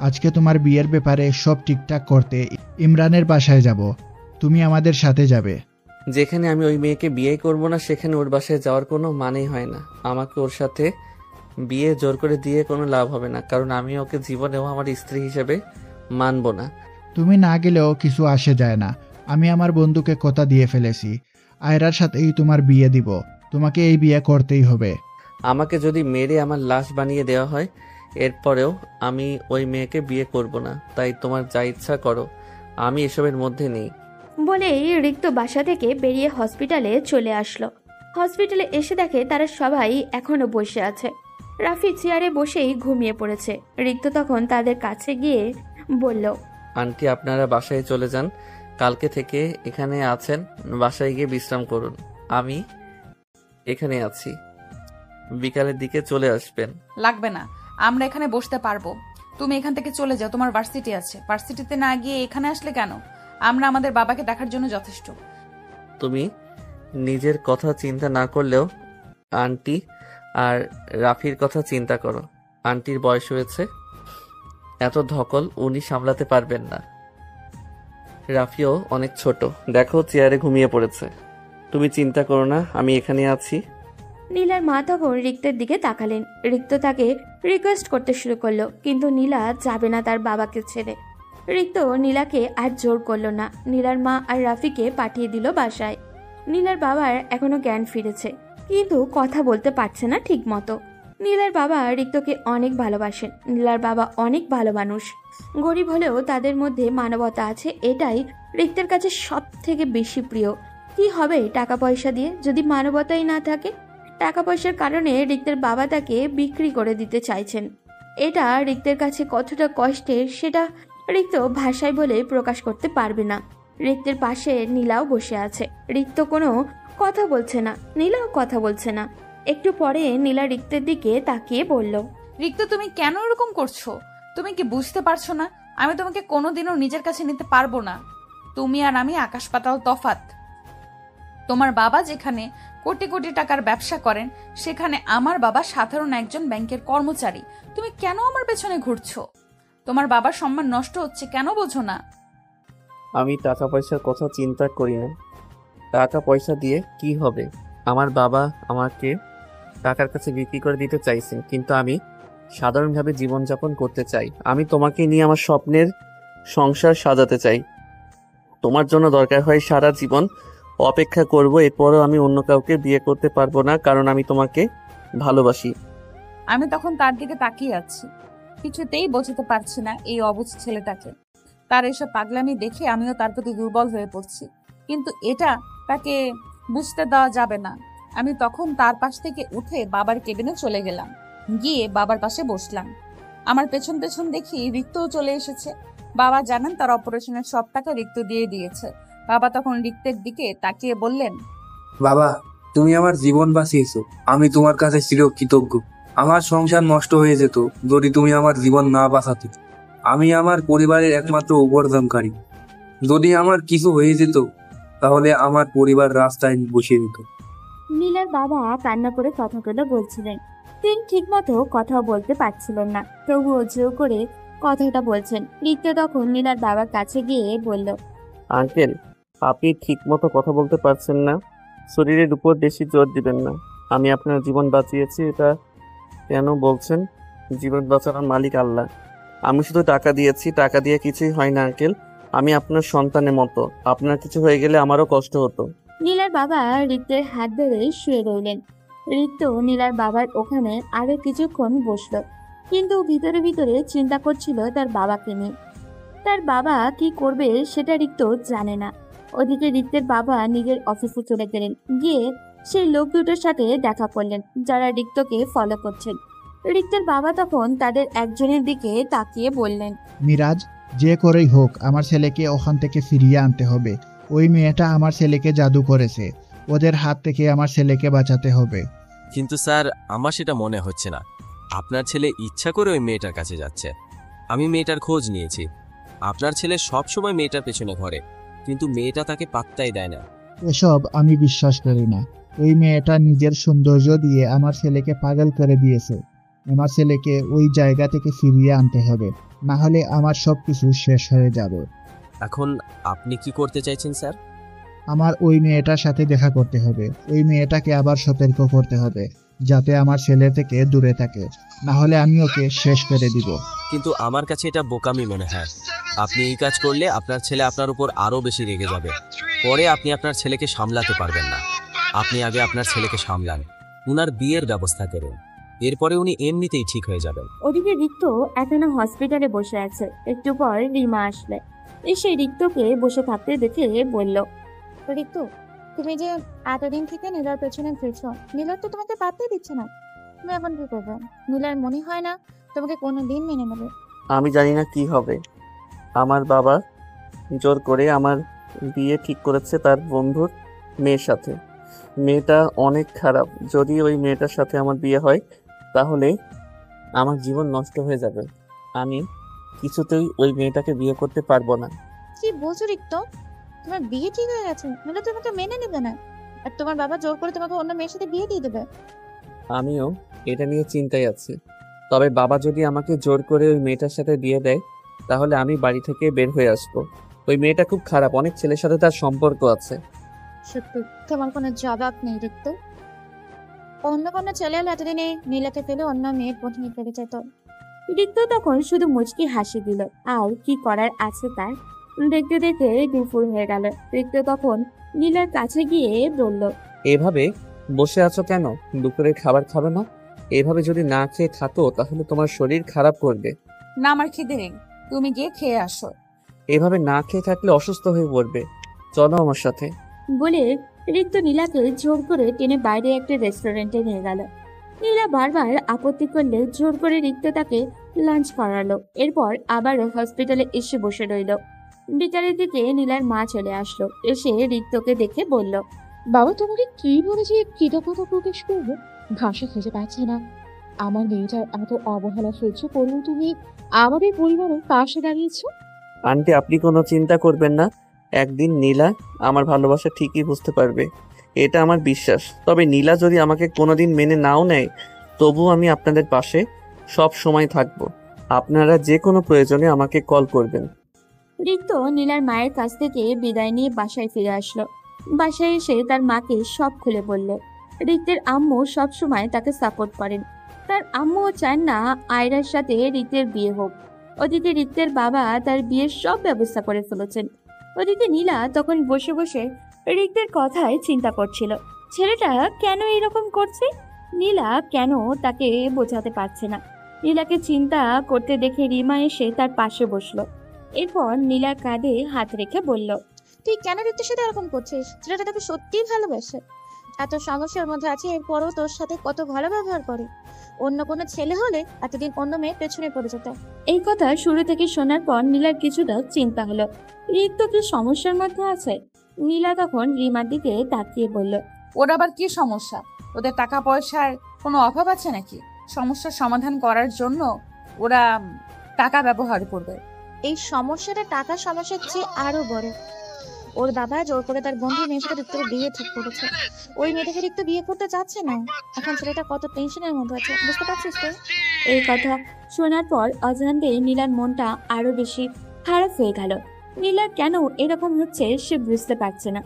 আজকে তোমার বিয়ের ব্যাপারে সব ঠিকঠাক করতে ইমরানের বাসায় যাব। তুমি আমাদের সাথে যাবে। যেখানে আমি ওই মেয়েকে বিয়ে করব না সেখানে ওর বাসায় যাওয়ার কোনো মানেই হয় না। আমাকে ওর সাথে বিয়ে জোর করে দিয়ে কোনো লাভ হবে না, কারণ আমি ওকে জীবনেও আমার স্ত্রী হিসেবে মানব না। তুমি না গেলেও কিছু আসে যায় না। আমি আমার বন্ধুকে কথা দিয়ে ফেলেছি, আয়রার সাথেই তোমার বিয়ে দিব। তোমাকে এই বিয়ে করতেই হবে। আমাকে যদি মেরে আমার লাশ বানিয়ে দেওয়া হয়, এরপরেও আমি ওই মেয়েকে বিয়ে করব না। তাই তোমার যা ইচ্ছা করো, আমি এসবের মধ্যে নেই। বলেই রিক্ত বাসা থেকে বেরিয়ে হসপিটালে চলে আসলো। হসপিটালে এসে দেখে তারা সবাই এখনো বসে আছে। রাফি চেয়ারে বসেই ঘুমিয়ে পড়েছে। রিক্ত তখন তাদের কাছে গিয়ে বলল, আন্টি, আপনারা বাসায় চলে যান। কালকে থেকে এখানে আছেন, বাসায় গিয়ে বিশ্রাম করুন। আমি এখানে আছি, বিকালের দিকে চলে আসবেন। লাগবে না, আমরা এখানে বসতে পারবো। তুমি এখান থেকে চলে যাও, তোমার ভার্সিটি আছে। ভার্সিটিতে না গিয়ে এখানে আসলে কেন? আমরা আমাদের বাবাকে দেখার জন্য যথেষ্ট। তুমি নিজের কথা চিন্তা না করলেও আন্টি আর রাফির কথা চিন্তা করো। আন্টির বয়স হয়েছে, এত ধকল উনি সামলাতে পারবেন না। রাফিও অনেক ছোট, দেখো চেয়ারে ঘুমিয়ে পড়েছে। তুমি চিন্তা করো না, আমি এখানে আছি। নীলার মা তখন রিক্তের দিকে তাকালেন। রিক্ত তাকে রিকোয়েস্ট করতে শুরু করলো, কিন্তু নীলা যাবে না তার বাবাকে ছেড়ে। রিক্ত নীলাকে আর জোর করলো না। নীলার মা আর রাফিকে পাঠিয়ে দিল বাসায়। নীলার বাবার এখনো জ্ঞান ফিরেছে, কিন্তু কথা বলতে পারছে না ঠিক মতো। নীলার বাবা রিক্তকে অনেক ভালোবাসেন। নীলার বাবা অনেক ভালো মানুষ। গরিব হলেও তাদের মধ্যে মানবতা আছে, এটাই রিক্তের কাছে সব থেকে বেশি প্রিয়। কি হবে টাকা পয়সা দিয়ে যদি মানবতাই না থাকে? টাকা পয়সার কারণে রিক্তের বাবা তাকে বিক্রি করে দিতে চাইছেন। এটা রিক্তের কাছে কতটা কষ্টের সেটা রিক্ত ভাষায় বলে প্রকাশ করতে পারবে না। রিক্তের পাশে নীলাও বসে আছে। রিক্ত কোনো কথা বলছে না, নীলাও কথা বলছে না। একটু পরে নীলা রিক্তের দিকে তাকিয়ে বলল, রিক্ত, তুমি কেন এরকম করছো? তুমি কি বুঝতে পারছো না? আমি তোমাকে কোনোদিনও নিজের কাছে নিতে পারবো না। তুমি আর আমি আকাশ পাতাল তফাৎ। তোমার বাবা যেখানে কোটি কোটি টাকার ব্যবসা করেন, সেখানে আমার বাবা সাধারণ একজন ব্যাংকের কর্মচারী। তুমি কেন আমার পেছনে ঘুরছো? তোমার বাবার সম্মান নষ্ট হচ্ছে, কেন বোঝো না? আমি টাকা পয়সার কথা চিন্তা করি না। টাকা পয়সা দিয়ে কি হবে? আমার বাবা আমাকে টাকার কাছে বিক্রি করে দিতে চাইছেন, কিন্তু আমি সাধারণভাবে জীবনযাপন করতে চাই। আমি তোমাকে নিয়ে আমার স্বপ্নের সংসার সাজাতে চাই। তোমার জন্য দরকার হয় সারা জীবন অপেক্ষা করব, এরপরও আমি অন্য কাউকে বিয়ে করতে পারবো না, কারণ আমি তোমাকে ভালোবাসি। আমি তখন তার দিকে তাকিয়ে আছি, কিছুতেই বোঝাতে পারছি না এই অবুঝ ছেলেটাকে। তার এসব পাগলামি দেখে আমিও তার প্রতি দুর্বল হয়ে পড়ছি, কিন্তু এটা তাকে বুঝতে দেওয়া যাবে না। আমি তখন তার পাশ থেকে উঠে বাবার কেবিনে চলে গেলাম, গিয়ে বাবার পাশে বসলাম। আমার পেছন পেছন দেখি রিক্তও চলে এসেছে। বাবা জানেন তার অপারেশনের সব টাকা রিক্ত দিয়ে দিয়েছে। বাবা তখন রিক্তের দিকে তাকিয়ে বললেন, বাবা, তুমি আমার জীবন বাঁচিয়েছো, আমি তোমার কাছে চিরকৃতজ্ঞ। আমার সংসার নষ্ট হয়ে যেত যদি তুমি আমার জীবন না বাঁচাতে। আমি আমার পরিবারের একমাত্র উপার্জনকারী। যদি আমার কিছু হয়ে যেত তাহলে আমার পরিবার রাস্তায় বসিয়ে দিত। নীলার বাবা কান্না করে কথাগুলো বলছিলেন। তিনি ঠিক মতো কথা বলতে পারছিলেন না, তবুও জোর করে কথাটা বলছেন। রিক্ত তখন নীলার বাবার কাছে গিয়ে বলল, আঙ্কেল, আপনি ঠিক মতো কথা বলতে পারছেন না, শরীরের উপর বেশি জোর দিবেন না। আমি আপনার জীবন বাঁচিয়েছি, এটা কেন বলছেন? জীবন বাঁচানোর মালিক আল্লাহ। আমি শুধু টাকা দিয়েছি, টাকা দিয়ে কিছুই হয় না আঙ্কেল। আমি আপনার সন্তানের মতো, আপনার কিছু হয়ে গেলে আমারও কষ্ট হতো। নীলার বাবা রিক্তের হাত ধরে শুয়ে রইলেন। রিক্ত নীলার বাবার ওখানে আরো কিছুক্ষণ বসলো, কিন্তু ভিতরে ভিতরে চিন্তা করছিল তার বাবাকে নিয়ে। তার বাবা কি করবে সেটা রিক্ত জানে না। ওদিকে রিক্তের বাবা নিজের অফিসে চলে গেলেন, গিয়ে সেই লোক দুটোর সাথে দেখা করলেন যারা রিক্তকে ফলো করছেন। রিক্তের বাবা তখন তাদের একজনের দিকে তাকিয়ে বললেন, মিরাজ, যে করেই হোক আমার ছেলেকে ওখান থেকে ফিরিয়ে আনতে হবে। ওই মেয়েটা আমার ছেলেকে জাদু করেছে, ওদের হাত থেকে আমার ছেলেকে বাঁচাতে হবে। কিন্তু স্যার, আমার সেটা মনে হচ্ছে না। আপনার ছেলে ইচ্ছা করে ওই মেয়েটার কাছে যাচ্ছে। আমি মেয়েটার খোঁজ নিয়েছি। আপনার ছেলে সবসময় মেয়েটার পেছনে ঘোরে। কিন্তু মেয়েটা তাকে পাত্তাই দেয় না। এসব আমি বিশ্বাস করি না। ওই মেয়েটা নিজের সৌন্দর্য দিয়ে আমার ছেলেকে পাগল করে দিয়েছে। আমার ছেলেকে ওই জায়গা থেকে ফিরিয়ে আনতে হবে, না হলে আমার সবকিছু শেষ হয়ে যাবে। এখন আপনি কি করতে চাইছেন স্যার? আমার ওই মেয়েটার সাথে দেখা করতে হবে। ওই মেয়েটাকে আবার সতর্ক করতে হবে যাতে আমার ছেলে থেকে দূরে থাকে, না হলে আমি ওকে শেষ করে দিব। কিন্তু আমার কাছে এটা বোকামি মনে হয়। আপনি এই কাজ করলে আপনার ছেলে আপনার উপর আরো বেশি রেগে যাবে। পরে আপনি আপনার ছেলেকে সামলাতে পারবেন না। আপনি আগে আপনার ছেলেকে সামলান, উনার বিয়ের ব্যবস্থা করুন, এরপরে উনি এমনিতেই ঠিক হয়ে যাবেন। ওদিকে রিক্ত এখনো হসপিটালে বসে আছে। একটু পর রিমা আসলে, এসে রিক্তকে বসে থাকতে দেখে বলল, ঋতু, তুমি যে এতদিন থেকে নীলার পেছনে ঘুরছো, নীলার তো তোমাকে পাত্তাই দিচ্ছে না। তুমি এখন কি করবে? নীলার মনে হয় না তোমাকে কোনোদিন মেনে নেবে। আমি জানি না কি হবে। আমার বাবা জোর করে আমার বিয়ে ঠিক করেছে তার বন্ধুর মেয়ের সাথে। মেয়েটা অনেক খারাপ। যদি ওই মেয়েটার সাথে আমার বিয়ে হয় তাহলে আমার জীবন নষ্ট হয়ে যাবে। আমি কিছুতেই ওই মেয়েটাকে বিয়ে করতে পারবো না। কি বলছো ঋতু? তোমার বিয়ে ঠিক হয়ে গেছে, নীলা তোমাকে মেনে নেবে না, আর তোমার বাবা জোর করে তোমাকে অন্য মেয়ের সাথে বিয়ে দিয়ে দেবে। আমিও এটা নিয়ে চিন্তায় আছি। তবে বাবা যদি আমাকে জোর করে ওই মেয়েটার সাথে বিয়ে দেয় তাহলে আমি বাড়ি থেকে বের হয়ে আসবো। ওই মেয়েটা খুব খারাপ, অনেক ছেলের সাথে তার সম্পর্ক আছে। সত্যি তোমার কোনো জবাব নেই ঋতু। অন্য কোনো ছেলে হলে এতদিনে নীলাকে ফেলে অন্য মেয়ের পত্নী করে যেত। রিক্ত তখন শুধু মুচকি হাসি দিল। আর কি করার আছে তার? দেখতে দেখে দুপুর হয়ে গেল। রিক্ত তখন নীলার কাছে গিয়ে বলল, এভাবে বসে আছো কেন? দুপুরের খাবার খাবে না? এভাবে যদি না খেয়ে থাকো তাহলে তোমার শরীর খারাপ করবে। না, আমার খিদে নেই, তুমি গিয়ে খেয়ে আসো। এভাবে না খেয়ে থাকলে অসুস্থ হয়ে পড়বে। চলো আমার সাথে। বলে রিক্ত নীলাকে জোর করে টেনে বাইরে একটা রেস্টুরেন্টে নিয়ে গেল। নীলা বারবার আপত্তি করলে জোর করে রিক্ত তাকে লাঞ্চ করালো। এরপর আবার হসপিটালে এসে বসে রইল। বিকালের দিকে নীলার মা চলে আসলো। এসে রিক্তকে দেখে বলল, বাবা, তোমাকে কি বলে যে কৃতজ্ঞতা প্রকাশ করবো ভাষা খুঁজে পাচ্ছি না। আমার মেয়েটার এত অবহেলা সহ্য করলেও তুমি আমাদের পরিবারের পাশে দাঁড়িয়েছো। আন্টি, আপনি কোনো চিন্তা করবেন না। একদিন নীলা আমার ভালোবাসা ঠিকই বুঝতে পারবে, এটা আমার বিশ্বাস। তবে নীলা যদি আমাকে কোনোদিন মেনে নাও নেয় তবুও আমি আপনাদের পাশে সব সময় থাকবো। আপনারা যে কোনো প্রয়োজনে আমাকে কল করবেন। রিক্ত নীলার মায়ের কাছ থেকে বিদায় নিয়ে বাসায় ফিরে আসলো। বাসায় এসে তার মাকে সব খুলে বলল। রিক্তের আম্মু সব সময় তাকে সাপোর্ট করেন। তার আম্মুও চান না আয়রার সাথে রিক্তের বিয়ে হোক। ওদিকে রিক্তের বাবা তার বিয়ের সব ব্যবস্থা করে ফেলেছেন। ওদিকে নীলা তখন বসে বসে রিক্তের কথায় চিন্তা করছিল। ছেলেটা কেন এরকম করছে? নীলা কেন তাকে বোঝাতে পারছে না? নীলাকে চিন্তা করতে দেখে রিমা এসে তার পাশে বসলো। এরপর নীলার কাঁধে হাত রেখে বলল, তুই কেন ঋতুর সাথে এরকম করছিস? ছেলেটা তোকে সত্যিই ভালোবাসে। এত সমস্যার মধ্যে আছে, এরপরও তোর সাথে কত ভালো ব্যবহার করে। অন্য কোনো ছেলে হলে এতদিন অন্য মেয়ের পেছনে পড়ে যেত। এই কথা শুরু থেকে শোনার পর নীলার কিছুটা চিন্তা হলো। রিক্ত কি সমস্যার মধ্যে আছে? নীলা তখন রিমার দিকে তাকিয়ে বলল, ওর আবার কি সমস্যা? ওদের টাকা পয়সার কোনো অভাব আছে নাকি? সমস্যার সমাধান করার জন্য ওরা টাকা ব্যবহার করবে। এই সমস্যাটা টাকার সমস্যার চেয়ে আরো বড়। ওর বাবা জোর করে তার বন্ধু মেয়ের সাথে ঋতুর বিয়ে ঠিক করেছে। ওই মেয়েটাকে ঋতু বিয়ে করতে চাচ্ছে না। এখন ছেলেটা কত টেনশনের মধ্যে আছে, বুঝতে পারছিস তো? এই কথা শোনার পর অজান্তে নীলার মনটা আরো বেশি খারাপ হয়ে গেল। নীলা কেন এরকম হচ্ছে সে বুঝতে পারছে না।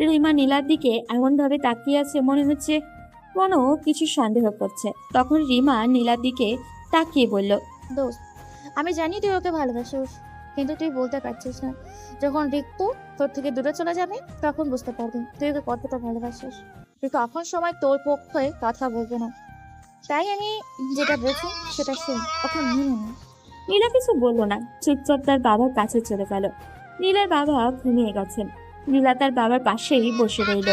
রিমা নীলার দিকে এমন ভাবে তাকিয়ে আছে, মনে হচ্ছে কোনো কিছু সন্দেহ করছে। তখন রিমা নীলার দিকে তাকিয়ে বলল, দোস্ত, আমি জানি তুই ওকে ভালোবাসিস, কিন্তু তুই বলতে পারছিস না। যখন ঋতু তোর থেকে দূরে চলে যাবে তখন বুঝতে পারবি তুই ওকে কতটা ভালোবাসিস। তুই তখন সময় তোর পক্ষে কথা বলবে না। তাই আমি যেটা বলছি সেটা শুন, ওকে মেনে নে। নীলা কিছু বলল না, চুপচাপ তার বাবার কাছে চলে গেল। নীলার বাবা ঘুমিয়ে গেছেন। নীলা তার বাবার পাশেই বসে রইল।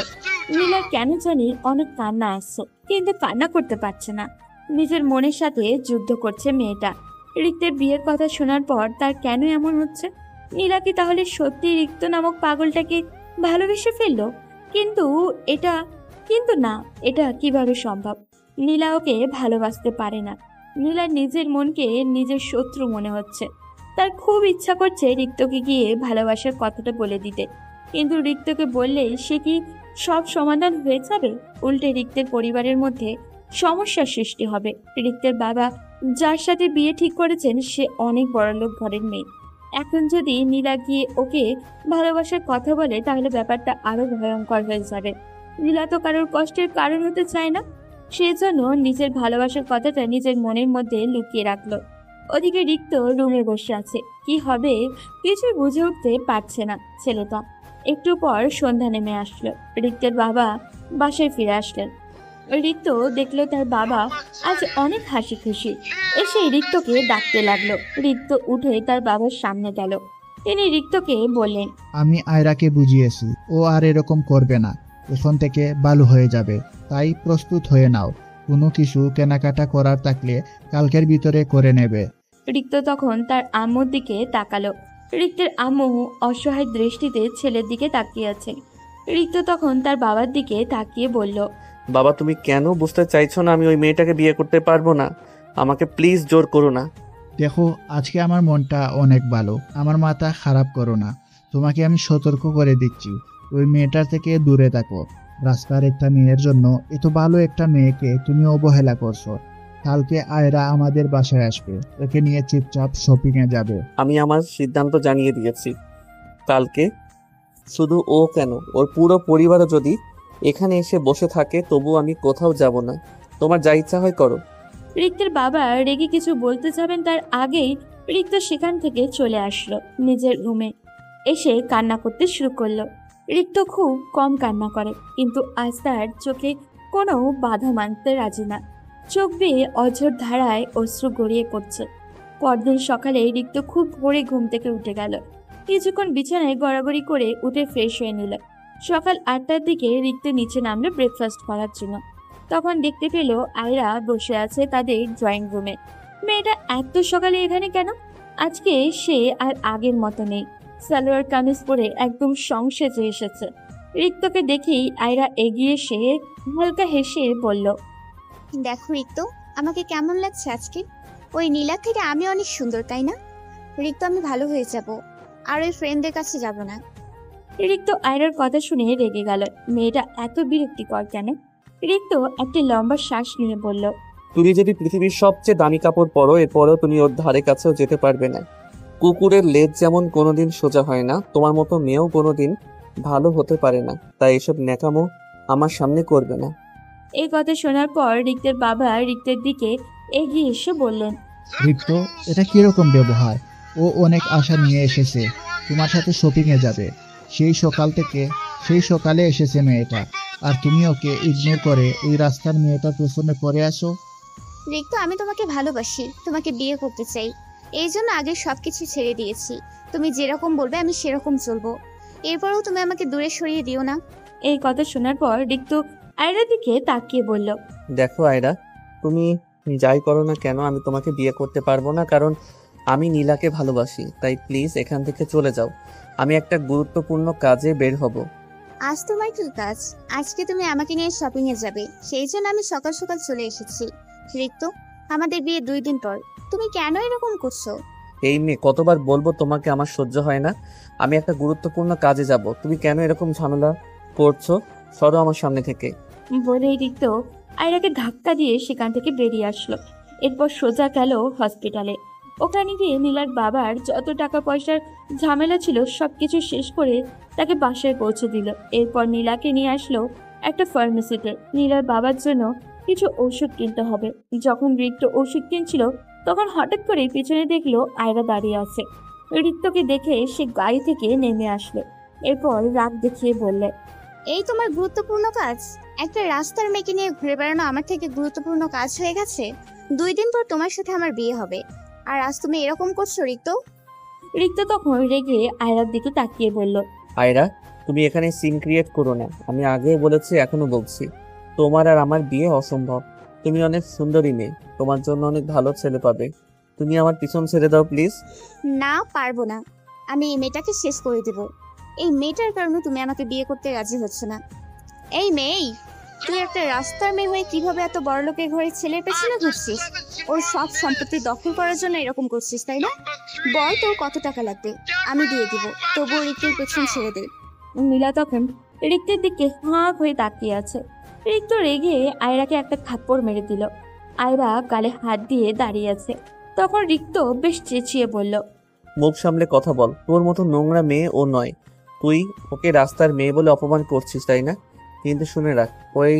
নীলার কেন জানি অনেক কান্না আসছে, কিন্তু কান্না করতে পারছে না। নিজের মনের সাথে যুদ্ধ করছে মেয়েটা। রিক্তের বিয়ের কথা শোনার পর তার কেন এমন হচ্ছে? নীলা কি তাহলে সত্যি রিক্ত নামক পাগলটাকে ভালোবেসে ফেললো? কিন্তু না, এটা কিভাবে সম্ভব? নীলা ওকে ভালোবাসতে পারে না। নীলার নিজের মনকে নিজের শত্রু মনে হচ্ছে। তার খুব ইচ্ছা করছে রিক্তকে গিয়ে ভালোবাসার কথাটা বলে দিতে, কিন্তু রিক্তকে বললেই সে কি সব সমাধান হয়ে যাবে? উল্টে রিক্তের পরিবারের মধ্যে সমস্যার সৃষ্টি হবে। রিক্তের বাবা যার সাথে বিয়ে ঠিক করেছেন সে অনেক বড়লোক ঘরের মেয়ে। এখন যদি নীলা গিয়ে ওকে ভালোবাসার কথা বলে তাহলে ব্যাপারটা আরো ভয়ঙ্কর হয়ে যাবে। নীলা তো কারোর কষ্টের কারণ হতে চায় না, সেজন্য নিজের ভালোবাসার কথাটা নিজের মনের মধ্যে লুকিয়ে রাখলো। ওদিকে রিক্ত রুমে বসে আছে, কি হবে কিছুই বুঝে উঠতে পারছে না ছেলেটা। একটু পর সন্ধ্যা নেমে আসলো। রিক্তের বাবা বাসায় ফিরে আসলেন। রিক্ত দেখলো তার বাবা আজ অনেক হাসি খুশি। এসে রিক্তকে ডাকতে লাগলো। রিক্ত উঠে তার বাবার সামনে গেল। তিনি রিক্তকে বললেন, আমি আয়রাকে বুঝিয়েছি, ও আর এরকম করবে না। এখন থেকে ভালো হয়ে যাবে, তাই প্রস্তুত হয়ে নাও। কোনো কিছু কেনাকাটা করার থাকলে কালকের ভিতরে করে নেবে। রিক্ত তখন তার আম্মুর দিকে তাকালো। রিক্তের আম্মু অসহায় দৃষ্টিতে ছেলের দিকে তাকিয়ে আছে। রিক্ত তখন তার বাবার দিকে তাকিয়ে বলল, বাবা তুমি কেন বুঝতে চাইছো না আমি ওই মেয়েটাকে বিয়ে করতে পারবো না? আমাকে প্লিজ জোর করো না। দেখো, আজকে আমার মনটা অনেক ভালো, আমার মাথা খারাপ করো না। তোমাকে আমি সতর্ক করে দিচ্ছি, ওই মেয়েটার থেকে দূরে থাকো। রাস্তার একটা মেয়ের জন্য এত ভালো একটা মেয়েকে তুমি অবহেলা করছো। কালকে আয়রা আমাদের বাসায় আসবে, ওকে নিয়ে চুপচাপ শপিং এ যাবে। আমি আমার সিদ্ধান্ত জানিয়ে দিয়েছি। কালকে শুধু ও কেন, ওর পুরো পরিবারও যদি এখানে এসে বসে থাকে তবু আমি কোথাও যাব না। তোমার যা ইচ্ছা হয় করো। রিক্তের বাবা রেগে কিছু বলতে যাবেন তার আগেই রিক্ত সেখান থেকে চলে আসলো নিজের রুমে। এসে কান্না করতে শুরু করলো। রিক্ত খুব কম কান্না করে, কিন্তু আজ তার চোখে কোনো বাধা মানতে রাজি না। চোখ বেয়ে অঝোর ধারায় অশ্রু গড়িয়ে পড়ছে। পরদিন সকালে রিক্ত খুব ভোরে ঘুম থেকে উঠে গেল। কিছুক্ষণ বিছানায় গড়াগড়ি করে উঠে ফ্রেশ হয়ে নিল। সকাল 8টার দিকে রিক্ত নিচে নামলো ব্রেকফাস্ট করার জন্য। তখন দেখতে পেল আয়রা বসে আছে তাদের ড্রয়িং রুমে। মেয়েটা এত সকালে এখানে কেন? আজকে সে আর আগের মতো নেই। সালোয়ার কামিজ পরে একদম সংসেজে এসেছে। রিক্তকে দেখেই আয়রা এগিয়ে এসে হালকা হেসে বলল, দেখো রিক্ত, আমাকে কেমন লাগছে আজকে? ওই নীলা থেকে আমি অনেক সুন্দর, তাই না? রিক্ত, আমি ভালো হয়ে যাব, আর ওই ফ্রেন্ডদের কাছে যাব না। রিক্ত আয়রার কথা শুনে রেগে গেল। মেয়েটা এত বিরক্তিকর কেন? রিক্ত একটি লম্বা শ্বাস নিয়ে বলল, তুমি যদি পৃথিবীর সবচেয়ে দামি কাপড় পরো এরপরেও তুমি ওর ধারে কাছেও যেতে পারবে না। কুকুরের লেজ যেমন কোনোদিন সোজা হয় না, তোমার মতো মেয়েও কোনোদিন ভালো হতে পারে না। তাই এসব ন্যাকামো আমার সামনে করবে না। এই কথা শোনার পর রিক্তের বাবা রিক্তের দিকে এগিয়ে এসে বললেন, রিক্ত, এটা কিরকম ব্যবহার? ও অনেক আশা নিয়ে এসেছে, তোমার সাথে শপিং এ যাবে। সেই সকালে এসেছে মেয়েটা, আর তুমি ওকে ইগনোর করে এই রাস্তার মেয়েটার পেছনে পড়ে আসো। রিক্ত, আমি তোমাকে ভালোবাসি, তোমাকে বিয়ে করতে চাই। এই জন্য আগে সবকিছু ছেড়ে দিয়েছি। তুমি যেরকম বলবে আমি সেরকম চলবো। এরপরেও তুমি আমাকে দূরে সরিয়ে দিও না। এই কথা শোনার পর রিক্ত আয়রার দিকে তাকিয়ে বলল, দেখো আয়রা, তুমি যাই করো না কেন আমি তোমাকে বিয়ে করতে পারবো না, কারণ আমি নীলাকে ভালোবাসি। তাই প্লিজ এখান থেকে চলে যাও। আমি একটা গুরুত্বপূর্ণ কাজে বের হব। আজ তোমার কি কাজ? আজকে তুমি আমাকে নিয়ে শপিং এ যাবে, সেই জন্য আমি সকাল সকাল চলে এসেছি। রিক্ত, আমাদের বিয়ে 2 দিন পর, তুমি কেন এরকম করছো? এই মেয়ে, কতবার বলবো তোমাকে আমার সহ্য হয় না? আমি একটা গুরুত্বপূর্ণ কাজে যাব, তুমি কেন এরকম ঝামেলা করছো? সরো আমার সামনে থেকে। বলেই রিক্ত আয়রাকে ধাক্কা দিয়ে সেখান থেকে বেরিয়ে আসলো। এরপর সোজা গেল হসপিটালে। ওখানে গিয়ে নীলার বাবার যত টাকা পয়সার ঝামেলা ছিল সবকিছু শেষ করে তাকে বাসায় পৌঁছে দিল। এরপর নীলাকে নিয়ে আসলো একটা ফার্মেসিতে। নীলার বাবার জন্য কিছু ওষুধ কিনতে হবে। যখন রিক্ত ওষুধ কিনছিল তখন হঠাৎ করে পিছনে দেখলো আয়রা দাঁড়িয়ে আছে। রিক্তকে দেখে সে গাড়ি থেকে নেমে আসলো। এরপর রাগ দেখিয়ে বললে, এই তোমার গুরুত্বপূর্ণ কাজ? একটা রাস্তার মেয়েকে নিয়ে ঘুরে বেড়ানো আমার থেকে গুরুত্বপূর্ণ কাজ হয়ে গেছে? 2 দিন পর তোমার সাথে আমার বিয়ে হবে, আর আজ তুমি এরকম করছো রিক্ত? রিক্ত তখন রেগে আয়রার দিকে তাকিয়ে বলল, আয়রা, তুমি এখানে সিন ক্রিয়েট করো না। আমি আগেও বলেছি, এখনো বলছি, তোমার আর আমার বিয়ে অসম্ভব। তুমি অনেক সুন্দরী মেয়ে, তোমার জন্য অনেক ভালো ছেলে পাবে। তুমি আমার পিছন ছেড়ে দাও প্লিজ। না, পারবো না। আমি এই মেয়েটাকে শেষ করে দেব। এই মেয়েটার কারণে তুমি আমাকে বিয়ে করতে রাজি হচ্ছে না। এই মেয়ে, তুই একটা রাস্তার মেয়ে হয়ে কিভাবে এত বড় লোকের ঘরে ছেলের পেছনে ঘুরছিস? ওর সব সম্পত্তি দখল করার জন্য এরকম করছিস, তাই না? বল, তোর কত টাকা লাগবে, আমি দিয়ে দিব। তবুও রিক্তের পেছন ছেড়ে দে। নীলা তখন রিক্তের দিকে হাঁ হয়ে তাকিয়ে আছে। রিক্ত রেগে আয়রাকে একটা থাপ্পড় মেরে দিল। আয়রা গালে হাত দিয়ে দাঁড়িয়ে আছে। তখন রিক্ত বেশ চেঁচিয়ে বলল, মুখ সামলে কথা বল, তোর মতো নোংরা মেয়ে ও নয়। তুই ওকে রাস্তার মেয়ে বলে অপমান করছিস, তাই না? কিন্তু শুনে রাখ, ওই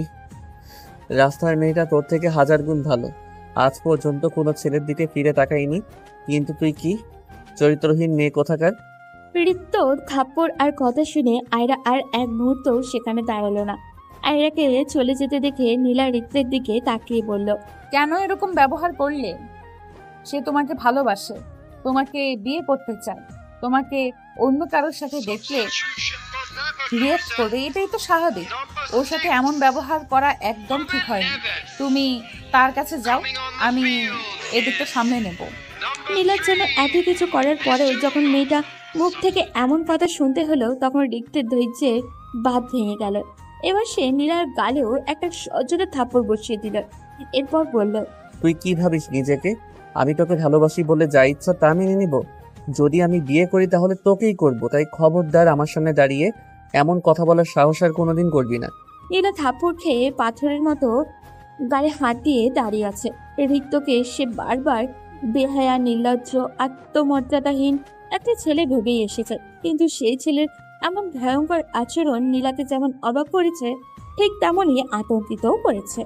রাস্তার মেয়েটা তোর থেকে 1000 গুণ ভালো। আজ পর্যন্ত কোনো ছেলের দিকে ফিরে তাকাইনি, কিন্তু তুই কি চরিত্রহীন মেয়ে কোথাকার। রিক্ত থাপ্পড় আর কথা শুনে আয়রা আর এক মুহূর্ত সেখানে দাঁড়ালো না। আয়রাকে চলে যেতে দেখে নীলা রিক্তের দিকে তাকিয়ে বলল, কেন এরকম ব্যবহার করলে? সে তোমাকে ভালোবাসে, তোমাকে বিয়ে করতে চায়, তোমাকে অন্য কারোর সাথে দেখলে রিয়েক্ট করবে, এটাই তো স্বাভাবিক। ওর সাথে এমন ব্যবহার করা একদম ঠিক হয়নি। তুমি তার কাছে যাও, আমি এদিকটা সামলে নেব। নীলার জন্য এত কিছু করার পরেও যখন মেয়েটা মুখ থেকে এমন কথা শুনতে হলো, তখন রিক্তের ধৈর্যের বাঁধ ভেঙে গেল। এবার সে নীলার গালেও একটা সজোরে থাপ্পড় বসিয়ে দিল। এরপর বলল, তুই কি ভাবিস নিজেকে? আমি তোকে ভালোবাসি বলে যা ইচ্ছা তা মেনে নিব? যদি আমি বিয়ে করি তাহলে তোকেই করব, তাই খবরদার আমার সামনে দাঁড়িয়ে এমন কথা বলার সাহস আর কোনোদিন করবি না। নীলা থাপ্পড় খেয়ে পাথরের মতো গায়ে হাত দিয়ে দাঁড়িয়ে আছে। রিক্তকে সে বারবার বেহায়া, নির্লজ্জ, আত্মমর্যাদাহীন একটা ছেলে ভেবেই এসেছে, কিন্তু সেই ছেলের এমন ভয়ঙ্কর আচরণ নীলাকে যেমন অবাক করেছে, ঠিক তেমনই আতঙ্কিতও করেছে।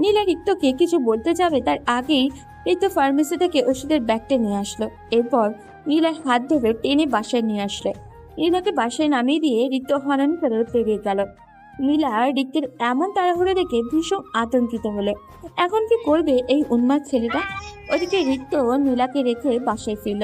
নীলা রিক্তকে কিছু বলতে যাবে তার আগেই রিক্ত ফার্মেসি থেকে ওষুধের ব্যাগটা নিয়ে আসলো। এরপর নীলার হাত ধরে টেনে বাসায় নিয়ে আসলে। নীলাকে বাসায় নামিয়ে দিয়ে রিক্ত হনন করে বেরিয়ে গেল। নীলা রিক্তের এমন তাড়াহুড়ো দেখে ভীষণ আতঙ্কিত হলো। এখন কি করবে এই উন্মাদ ছেলেটা? ওদিকে রিক্ত নীলাকে রেখে বাসায় ফিরল।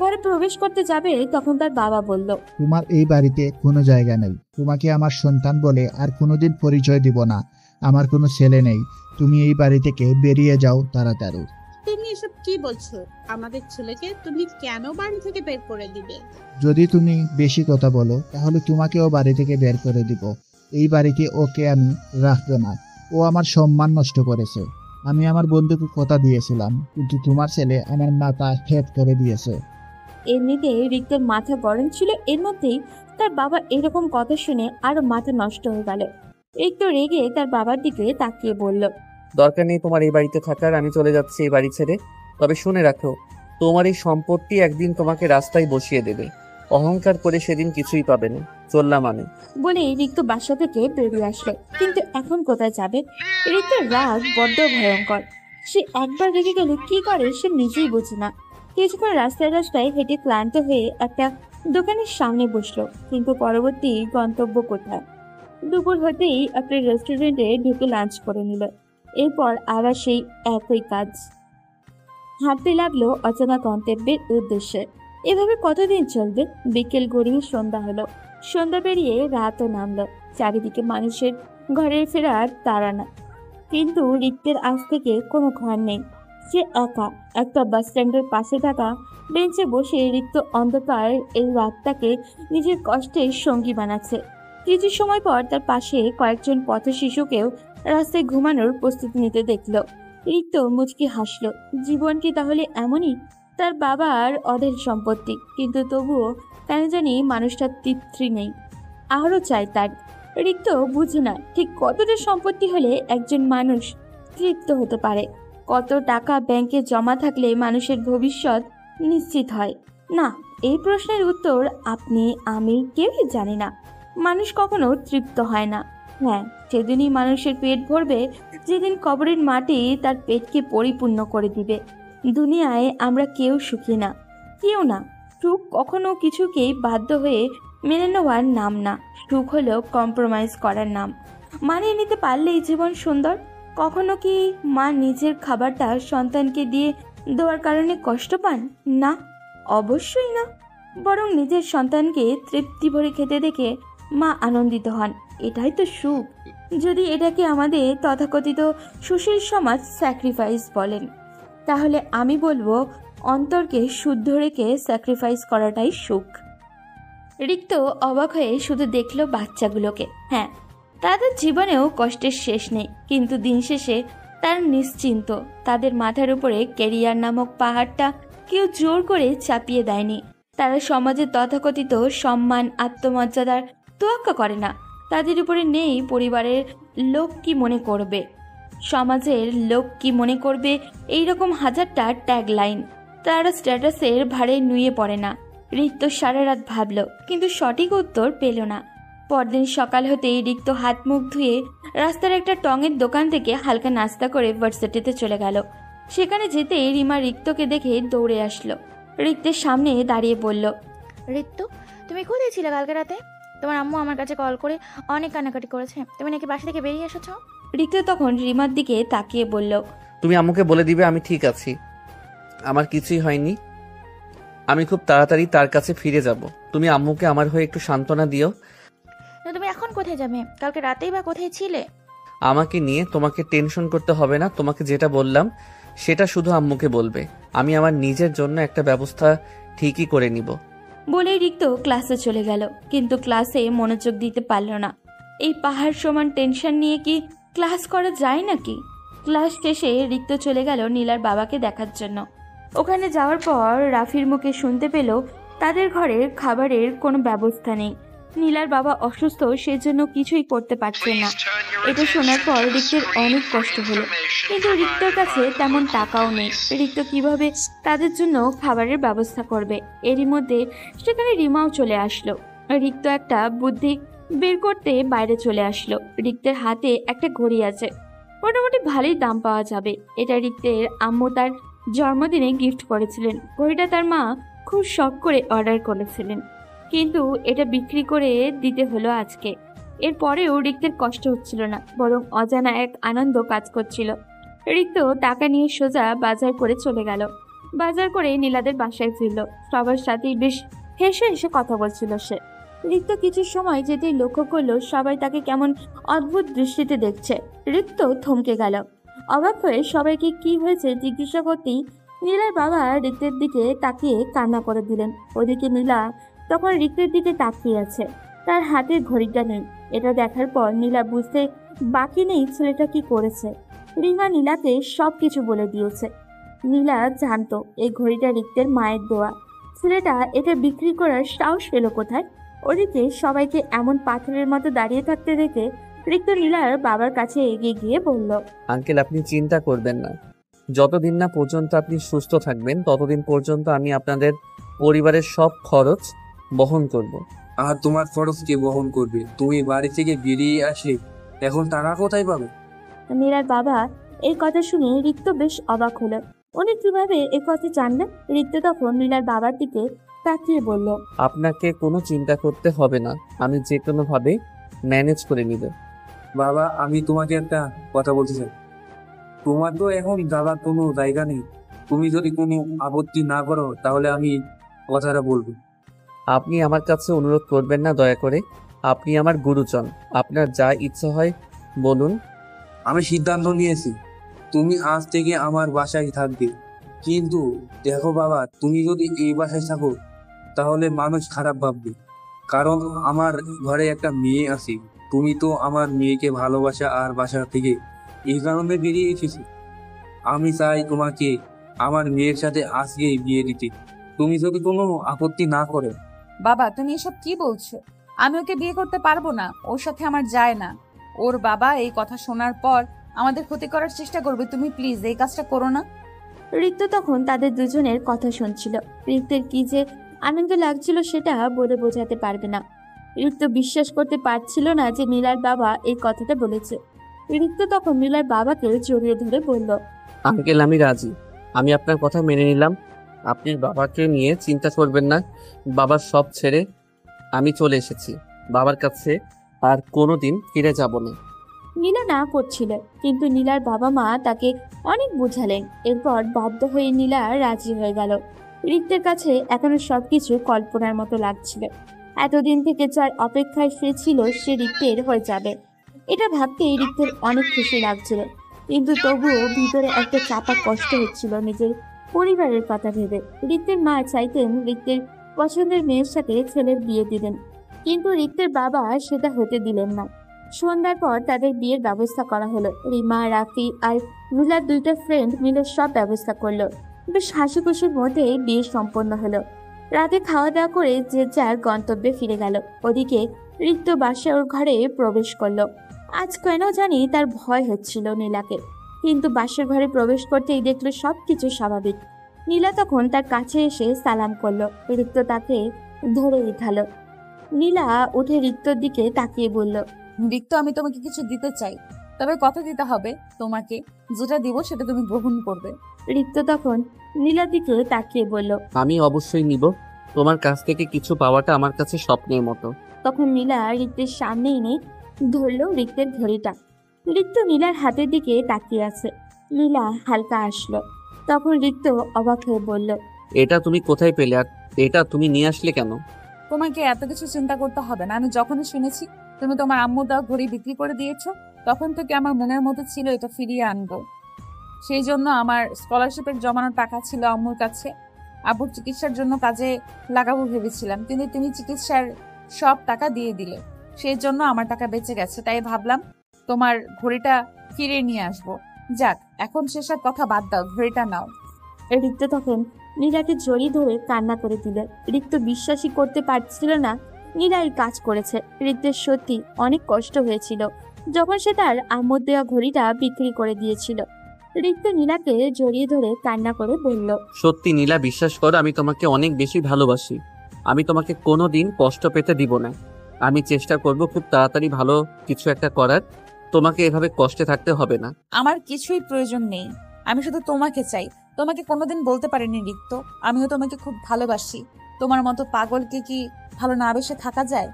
ঘরে প্রবেশ করতে যাবে তখন তার বাবা বলল, তোমার এই বাড়িতে কোনো জায়গা নেই। তোমাকে আমার সন্তান বলে আর কোনোদিন পরিচয় দিব না। আমার কোনো ছেলে নেই। তুমি এই বাড়ি থেকে বেরিয়ে যাও তাড়াতাড়ি। তুমি এসব কি বলছো? আমাদের ছেলেকে তুমি কেন বাড়ি থেকে বের করে দিবে? যদি তুমি বেশি কথা বলো তাহলে তোমাকেও বাড়ি থেকে বের করে দিব। এই বাড়িতে ওকে আমি রাখবো না। ও আমার সম্মান নষ্ট করেছে। আমি আমার বন্ধুকে কথা দিয়েছিলাম, কিন্তু তোমার ছেলে আমার মাথা হেট করে দিয়েছে। এমনিতে রিক্তের মাথা গরম ছিল, এর মধ্যেই তার বাবা এরকম কথা শুনে আরো মাথা নষ্ট হয়ে গেল। রিক্ত রেগে তার বাবার দিকে তাকিয়ে বলল, দরকার নেই তোমার এই বাড়িতে থাকার, আমি চলে যাচ্ছি এই বাড়ি ছেড়ে। তবে শুনে রাখো, তোমার এই সম্পত্তি একদিন তোমাকে রাস্তায় বসিয়ে দেবে। অহংকার করে সেদিন কিছুই পাবে না। চললাম আমি। বলে রিক্ত বাসা থেকে বেরিয়ে আসলো। কিন্তু এখন কোথায় যাবে? রিক্তের রাগ বড্ড ভয়ঙ্কর। সে একবার রেগে গেলে কি করে সে নিজেই বোঝে না। কিছুক্ষণ রাস্তায় রাস্তায় হেঁটে ক্লান্ত হয়ে একটা দোকানের সামনে বসলো, কিন্তু পরবর্তী গন্তব্য কোথায়? দুপুর হতেই একটা রেস্টুরেন্টে ঢুকে লাঞ্চ করে নিল। এরপর আবার সেই একই কাজ, হাঁটতে লাগলো অচেনা গন্তব্যের উদ্দেশ্যে। এভাবে কতদিন চলবে? বিকেল গড়িয়ে সন্ধ্যা হলো। সন্ধ্যা পেরিয়ে রাতও নামলো। চারিদিকে মানুষের ঘরের ফেরার তাড়না, কিন্তু রিক্তের আজ থেকে কোনো ঘর নেই। সে একা একটা বাস স্ট্যান্ডের পাশে থাকা বেঞ্চে বসে রিক্ত অন্ধকার এই রাতটাকে নিজের কষ্টের সঙ্গী বানাচ্ছে। কিছু সময় পর তার পাশে কয়েকজন পথ শিশুকেও রাস্তায় ঘুমানোর প্রস্তুতি নিতে দেখল। রিক্ত মুচকি হাসল। জীবন কি তাহলে এমনই? তার বাবার অধের সম্পত্তি, কিন্তু তবুও কেন জানি মানুষটার তৃপ্তি নেই, আরও চাই তার। রিক্ত বুঝে না ঠিক কতটা সম্পত্তি হলে একজন মানুষ তৃপ্ত হতে পারে। কত টাকা ব্যাংকে জমা থাকলে মানুষের ভবিষ্যৎ নিশ্চিত হয় না? এই প্রশ্নের উত্তর আপনি আমি কেউই জানি না। মানুষ কখনো তৃপ্ত হয় না। হ্যাঁ, সেদিনই মানুষের পেট ভরবে যেদিন কবরের মাটি তার পেটকে পরিপূর্ণ করে দিবে। দুনিয়ায় আমরা কেউ সুখী না, কেউ না। সুখ কখনো কিছুকেই বাধ্য হয়ে মেনে নেওয়ার নাম না। সুখ হলো কম্প্রোমাইজ করার নাম। মানিয়ে নিতে পারলেই জীবন সুন্দর। কখনো কি মা নিজের খাবারটা সন্তানকে দিয়ে দেওয়ার কারণে কষ্ট পান? না, অবশ্যই না। বরং নিজের সন্তানকে তৃপ্তি ভরে খেতে দেখে মা আনন্দিত হন। এটাই তো সুখ। যদি এটাকে আমাদের তথাকথিত সুশীল সমাজ স্যাক্রিফাইস বলেন, তাহলে আমি বলবো অন্তরকে শুদ্ধ রেখে স্যাক্রিফাইস করাটাই সুখ। রিক্ত অবাক হয়ে শুধু দেখলো বাচ্চাগুলোকে। হ্যাঁ, তাদের জীবনেও কষ্টের শেষ নেই, কিন্তু দিন শেষে তারা নিশ্চিন্ত। তাদের মাথার উপরে ক্যারিয়ার নামক পাহাড়টা কেউ জোর করে চাপিয়ে দেয়নি। তারা সমাজের তথাকথিত সম্মান, আত্মমর্যাদার তোয়াক্কা করে না। তাদের উপরে নেই পরিবারের লোক কি মনে করবে, সমাজের লোক কি মনে করবে, এইরকম হাজারটা ট্যাগ লাইন। তারা স্ট্যাটাসের ভারে নুয়ে পড়ে না। রিক্ত সারা রাত ভাবল, কিন্তু সঠিক উত্তর পেল না। পরদিন সকাল হতেই রিক্ত হাত মুখ ধুয়ে রাস্তার একটা টঙের দোকান থেকে হালকা নাস্তা করে ভার্সিটিতে চলে গেল। সেখানে যেতেই রিমা রিক্তকে দেখে দৌড়ে আসলো। রিক্তের সামনে দাঁড়িয়ে বলল, ঋতু, তুমি কোথায় ছিলে কালকে রাতে? তোমার আম্মু আমার কাছে কল করে অনেক কান্নাকাটি করেছে, তুমি নাকি বাসা থেকে বেরিয়ে এসেছো। রিক্ত তখন রিমার দিকে তাকিয়ে বলল, তুমি আম্মুকে বলে দিবে আমি ঠিক আছি, আমার কিছুই হয়নি, আমি খুব তাড়াতাড়ি তার কাছে ফিরে যাব। তুমি আম্মুকে আমার হয়ে একটু সান্ত্বনা দিও। না, তুমি এখন কোথায় যাবে? কালকে রাতেই বা কোথায় ছিলে? আমাকে নিয়ে তোমাকে টেনশন করতে হবে না, তোমাকে যেটা বললাম সেটা শুধু আম্মুকে বলবে। আমি আমার নিজের জন্য একটা ব্যবস্থা ঠিকই করে নিব। বলেই রিক্ত ক্লাসে চলে গেল। কিন্তু ক্লাসে মনোযোগ দিতে পারল না। এই পাহাড় সমান টেনশন নিয়ে কি ক্লাস করা যায় নাকি? ক্লাস শেষে রিক্ত চলে গেল নীলার বাবাকে দেখার জন্য। ওখানে যাওয়ার পর রাফির মুখে শুনতে পেল তাদের ঘরের খাবারের কোনো ব্যবস্থা নেই। নীলার বাবা অসুস্থ, সেজন্য কিছুই করতে পারছেন না। এটা শোনার পর রিক্তের অনেক কষ্ট হলো, কিন্তু রিক্তর কাছে তেমন টাকাও নেই। রিক্ত কিভাবে তাদের জন্য খাবারের ব্যবস্থা করবে? এরই মধ্যে সেখানে রিমাও চলে আসলো। রিক্ত একটা বুদ্ধি বের করতে বাইরে চলে আসলো। রিক্তের হাতে একটা ঘড়ি আছে, মোটামুটি ভালোই দাম পাওয়া যাবে। এটা রিক্তের আম্মু তার জন্মদিনে গিফট করেছিলেন। ঘড়িটা তার মা খুব শখ করে অর্ডার করেছিলেন, কিন্তু এটা বিক্রি করে দিতে হলো আজকে। এরপরেও রিক্তের কষ্ট হচ্ছিল না, বরং অজানা এক আনন্দ কাজ করছিল। রিক্ত টাকা নিয়ে সোজা বাজার করে চলে গেল। বাজার করে নীলাদের বাসায় ফিরল। সবার সাথেই বেশ হেসে হেসে কথা বলছিল সে। রিক্ত কিছু সময় যেতেই লক্ষ্য করলো সবাই তাকে কেমন অদ্ভুত দৃষ্টিতে দেখছে। রিক্ত থমকে গেল। অবাক হয়ে সবাইকে কি হয়েছে জিজ্ঞাসা করতেই নীলার বাবা রিক্তের দিকে তাকিয়ে কান্না করে দিলেন। ওদিকে নীলা তখন রিক্তের দিকে তাকিয়ে আছে, তার হাতে ঘড়িটা নেই। এটা দেখার পর নীলা বুঝতে বাকি নেই ছেলেটা কি করেছে। রিমা নীলাকে সব কিছু বলে দিয়েছে। নীলা জানতো এই ঘড়িটা রিক্তের মায়ের দেওয়া। ছেলেটা এটা বিক্রি করার সাহস পেল কোথায়? ওদিকে সবাইকে এমন পাথরের মতো দাঁড়িয়ে থাকতে দেখে রিক্ত নীলার বাবার কাছে এগিয়ে গিয়ে বলল, আঙ্কেল, আপনি চিন্তা করবেন না, যতদিন না পর্যন্ত আপনি সুস্থ থাকবেন ততদিন পর্যন্ত আমি আপনাদের পরিবারের সব খরচ বহন করব। আর তোমার খরচ কে বহন করবে? তুমি বাড়ি থেকে বেরিয়ে আসলে এখন টাকা কোথায় পাবে? নীলার বাবা এই কথা শুনে রিক্ত বেশ অবাক হলো। উনি কিভাবে এ কথা জানলেন? রিক্ত তখন নীলার বাবার দিকে তাকিয়ে বলল, আপনাকে কোনো চিন্তা করতে হবে না, আমি যে কোনো ভাবে ম্যানেজ করে নিব। বাবা, আমি তোমাকে একটা কথা বলতে চাই। তোমার তো এখন যাওয়ার কোনো জায়গা নেই। তুমি যদি কোনো আপত্তি না করো তাহলে আমি কথাটা বলবো। আপনি আমার কাছে অনুরোধ করবেন না দয়া করে, আপনি আমার গুরুজন, আপনার যা ইচ্ছা হয় বলুন। আমি সিদ্ধান্ত নিয়েছি, তুমি আজ থেকে আমার বাসায় থাকবে। কিন্তু দেখো বাবা, তুমি যদি এই বাসায় থাকো তাহলে মানুষ খারাপ ভাববে, কারণ আমার ঘরে একটা মেয়ে আছে। তুমি তো আমার মেয়েকে ভালোবাসা আর বাসা থেকে এই কারণে বেরিয়ে এসেছি। আমি চাই তোমাকে আমার মেয়ের সাথে আজকেই বিয়ে দিতে, তুমি যদি কোনো আপত্তি না করো। বাবা, তুমি এসব কি বলছো? আমি ওকে বিয়ে করতে পারবো না, ওর সাথে আমার যায় না। ওর বাবা এই কথা শোনার পর আমাদের ক্ষতি করার চেষ্টা করবে। তুমি প্লিজ এই কাজটা করো না। রিক্ত তখন তাদের দুজনের কথা শুনছিল। রিক্তের কি যে আনন্দ লাগছিল সেটা বলে বোঝাতে পারবে না। রিক্ত বিশ্বাস করতে পারছিল না যে নীলার বাবা এই কথাটা বলেছে। রিক্ত তখন নীলার বাবাকে জড়িয়ে ধরে বলল, আঙ্কেল, আমি রাজি, আমি আপনার কথা মেনে নিলাম। আপনি বাবাকে নিয়ে চিন্তা করবেন না, বাবার সব ছেড়ে আমি চলে এসেছি। বাবার কাছে আর কোনোদিন ফিরে যাব না। নীলা না করছিল, কিন্তু নীলার বাবা মা তাকে অনেক বোঝালেন। এরপর বাধ্য হয়ে নীলা রাজি হয়ে গেল। রিক্তের কাছে এখনো সবকিছু কল্পনার মতো লাগছিল। এতদিন থেকে যার অপেক্ষায় সে ছিল সে রিক্তের হয়ে যাবে, এটা ভাবতেই রিক্তের অনেক খুশি লাগছিল। কিন্তু তবুও ভিতরে একটা চাপা কষ্ট হচ্ছিল নিজের পরিবারের কথা ভেবে। রিক্তের মা চাইতেন রিক্তের পছন্দের মেয়ের সাথে ছেলের বিয়ে দিবেন, কিন্তু রিক্তের বাবা সেটা হতে দিলেন না। সন্ধ্যার পর তাদের বিয়ের ব্যবস্থা করা হলো। রিমা, রাফি আর নীলার দুইটা ফ্রেন্ড মিলে সব ব্যবস্থা করলো। বেশ হাসি খুশির মধ্যে বিয়ে সম্পন্ন হলো। রাতে খাওয়া দাওয়া করে যে যার গন্তব্যে ফিরে গেল। ওদিকে রিক্ত বাসার ঘরে প্রবেশ করলো। আজ কেন জানি তার ভয় হচ্ছিল নীলাকে, কিন্তু বাসার ঘরে প্রবেশ করতেই দেখলো সবকিছু স্বাভাবিক। নীলা তখন তার কাছে এসে সালাম করলো। রিক্ত তাকে ধরে উঠালো। নীলা উঠে রিক্তর দিকে তাকিয়ে বলল, রিক্ত, আমি তোমাকে কিছু দিতে চাই, তবে কথা দিতে হবে তোমাকে। যেটা দিব সেটা তুমি গ্রহণ করবে। রিক্ত তখন নীলার দিকে তাকিয়ে বলল, আমি অবশ্যই নিব। তোমার কাছ থেকে কিছু পাওয়াটা আমার কাছে স্বপ্নের মতো। তখন নীলা রিক্তের সামনে এনে ধরলো রিক্তের ঘড়িটা। রিক্ত নীলার হাতের দিকে তাকিয়ে আছে। নীলা হালকা আসলো। তখন রিক্ত অবাক হয়ে বলল, এটা তুমি কোথায় পেলে, আর এটা তুমি নিয়ে আসলে কেন? তোমাকে এত কিছু চিন্তা করতে হবে না। আমি যখনই শুনেছি তুমি তোমার আম্মু দেওয়া ঘড়ি বিক্রি করে দিয়েছো, তখন থেকে আমার মনের মধ্যে ছিল এটা ফিরিয়ে আনবো। সেই জন্য আমার স্কলারশিপের জমানো টাকা ছিল আম্মুর কাছে। আব্বুর চিকিৎসার জন্য কাজে লাগাবো ভেবেছিলাম, কিন্তু তুমি চিকিৎসার সব টাকা দিয়ে দিলে। সেই জন্য আমার টাকা বেঁচে গেছে, তাই ভাবলাম তোমার ঘড়িটা ফিরে নিয়ে আসবো। যাক, এখন সেসব কথা বাদ দাও, ঘড়িটা নাও। রিক্ত তখন নীলাকে জড়িয়ে ধরে কান্না করে দিল। রিক্ত বিশ্বাসই করতে পারছিল না নীলা এই কাজ করেছে। রিক্তের সত্যি অনেক কষ্ট হয়েছিল যখন সে তার আম্মুর দেওয়া ঘড়িটা বিক্রি করে দিয়েছিল। রিক্ত নীলাকে জড়িয়ে ধরে কান্না করে বলল, সত্যি নীলা, বিশ্বাস করো, আমি তোমাকে অনেক বেশি ভালোবাসি। আমি তোমাকে কোনোদিন কষ্ট পেতে দিব না। আমি চেষ্টা করব খুব তাড়াতাড়ি ভালো কিছু একটা করার। তোমাকে এভাবে কষ্টে থাকতে হবে না। আমার কিছুই প্রয়োজন নেই, আমি শুধু তোমাকে চাই। তোমাকে কোনোদিন বলতে পারিনি রিক্ত, আমিও তোমাকে খুব ভালোবাসি। তোমার মতো পাগলকে কি ভালো না বেসে থাকা যায়?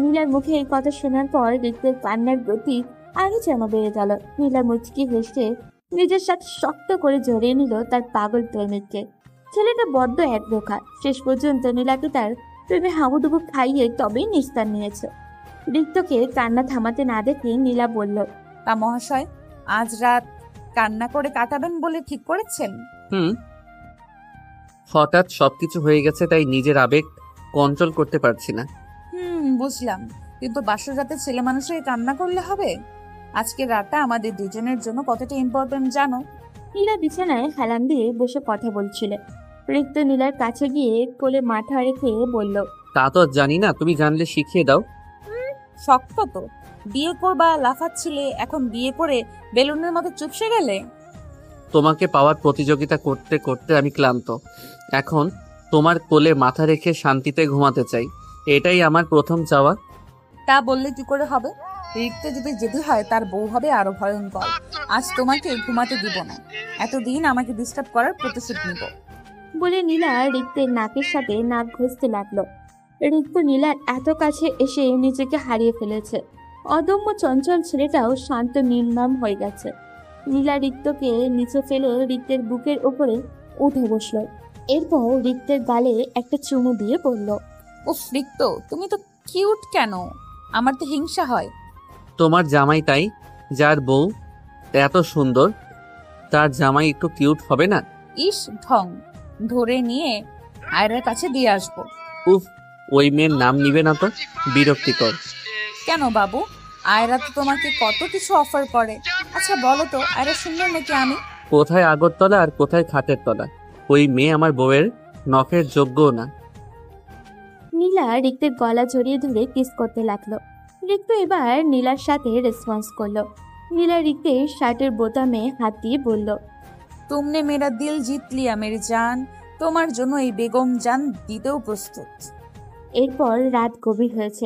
নীলার মুখে এই কথা শোনার পর রিক্তের কান্নার গতি আরো যেন বেড়ে গেল। নীলা মুচকি হেসে নিজের সাথে শক্ত করে জড়িয়ে নিল তার পাগল প্রেমিককে। ছেলেটা বড্ড একরোখা। শেষ পর্যন্ত নীলাকে তার প্রেমে হাবুডুবু খাইয়ে তবেই নিস্তার নিয়েছে। রিক্তকে কান্না থামাতে না দেখে নীলা বলল, তা মহাশয়, আজ রাত কান্না করে কাটাবেন বলে ঠিক করেছেন? হঠাৎ সবকিছু হয়ে গেছে, তাই নিজের আবেগ কন্ট্রোল করতে পারছি না। বুঝলাম, কিন্তু বাসর রাতে ছেলে মানুষের কান্না করলে হবে? আজকে রাতটা আমাদের দুজনের জন্য কতটা ইম্পর্টেন্ট জানো? নীলা বিছানায় হেলান দিয়ে বসে কথা বলছিল। রিক্ত নীলার কাছে গিয়ে কোলে মাথা রেখে বলল, তা তো জানি না, তুমি জানলে শিখিয়ে দাও। শক্ত তো। বিয়ে করবা লাফাচ্ছিলে, এখন বিয়ে করে বেলুনের মতো চুপসে গেলে। তোমাকে পাওয়ার প্রতিযোগিতা করতে করতে আমি ক্লান্ত। এখন তোমার কোলে মাথা রেখে শান্তিতে ঘুমাতে চাই, এটাই আমার প্রথম চাওয়া। তা বললে কি করে হবে? রিক্ত যদি জেদি হয় তার বউ হবে আরো ভয়ঙ্কর। আজ তোমাকে ঘুমাতে দিব না, এতদিন আমাকে ডিস্টার্ব করার প্রতিশোধ নিব। বলে নীলা রিক্তের নাকের সাথে নাক ঘষতে লাগলো। রিক্ত নীলার এত কাছে এসে নিজেকে হারিয়ে ফেলেছে। অদম্য চঞ্চল ছেলেটাও শান্ত নির্মম হয়ে গেছে। নীলা রিক্তকে নিচে ফেলে রিক্তের বুকের উপরে উঠে বসলো। এরপর রিক্তের গালে একটা চুমু দিয়ে বলল, উফ রিক্ত, তুমি তো কিউট কেন? আমার তো হিংসা হয়। তোমার জামাই তাই, যার বউ এত সুন্দর, তার জামাই একটু কিউট হবে না? ইস ঢং, ধরে নিয়ে আয়রার কাছে দিয়ে আসবো। উফ, ওই মেয়ের নাম নিবে না তো, বিরক্তিকর। কেন বাবু, আয়রা তো তোমাকে কত কিছু অফার করে। আচ্ছা বলো তো, আয়রা সুন্দর নাকি আমি? কোথায় আগরতলা আর কোথায় খাটের তলা? ওই মেয়ে আমার বউয়ের নখের যোগ্যও না। নীলা রিক্তের গলা জড়িয়ে ধরে কিস করতে লাগলো। রিক্ত এবার নীলার সাথে রেসপন্স করলো। নীলা রিক্তের শার্টের বোতামে হাত দিয়ে বলল, তুমনে মেরা দিল জিত লিয়া মেরি জান, তোমার জন্য এই বেগম জান দিতেও প্রস্তুত। এরপর রাত গভীর হয়েছে,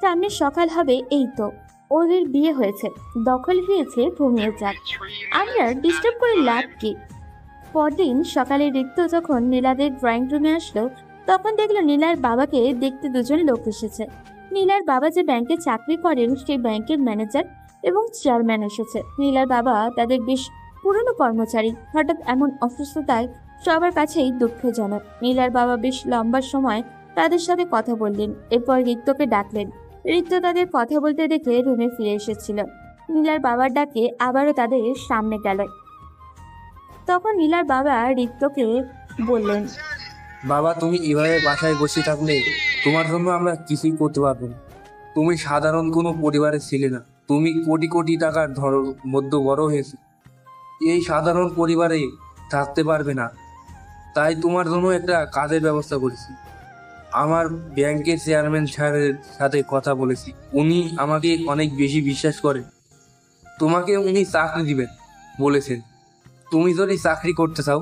সামনে সকাল হবে। এই তো ওদের বিয়ে হয়েছে, দখল হয়েছে, ঘুমিয়ে যাক, আমরা ডিস্টার্ব করে লাভ কি? পরদিন সকালে রিক্ত যখন নীলাদের ড্রয়িং রুমে আসলো, তখন দেখলো নীলার বাবাকে দেখতে দুজন লোক এসেছে। নীলার বাবা যে ব্যাংকে চাকরি করেন সেই ব্যাংকের ম্যানেজার এবং চেয়ারম্যান এসেছে। নীলার বাবা তাদের বেশ পুরনো কর্মচারী। হঠাৎ এমন অসুস্থতায় সবার কাছেই দুঃখজনক। নীলার বাবা বেশ লম্বা সময় তাদের সাথে কথা বললেন, এরপর রিক্তকে ডাকলেন। রিক্ত তাদের কথা বলতে দেখে রুমে ফিরে এসেছিল। নীলার বাবার ডাকে আবারও তাদের সামনে গেল। তখন নীলার বাবা রিক্তকে বললেন, বাবা, তুমি এভাবে বাসায় বসে থাকলে তোমার জন্য আমরা কিছুই করতে পারবো না। তুমি সাধারণ কোনো পরিবারের ছিলে না, তুমি কোটি কোটি টাকার মধ্যে বড় হয়েছে। এই সাধারণ পরিবারে থাকতে পারবে না। তাই তোমার জন্য একটা কাজের ব্যবস্থা করেছি। আমার ব্যাংকের চেয়ারম্যান স্যারের সাথে কথা বলেছি, উনি আমাকে অনেক বেশি বিশ্বাস করে। তোমাকে উনি চাকরি দিবেন বলেছেন। তুমি যদি চাকরি করতে চাও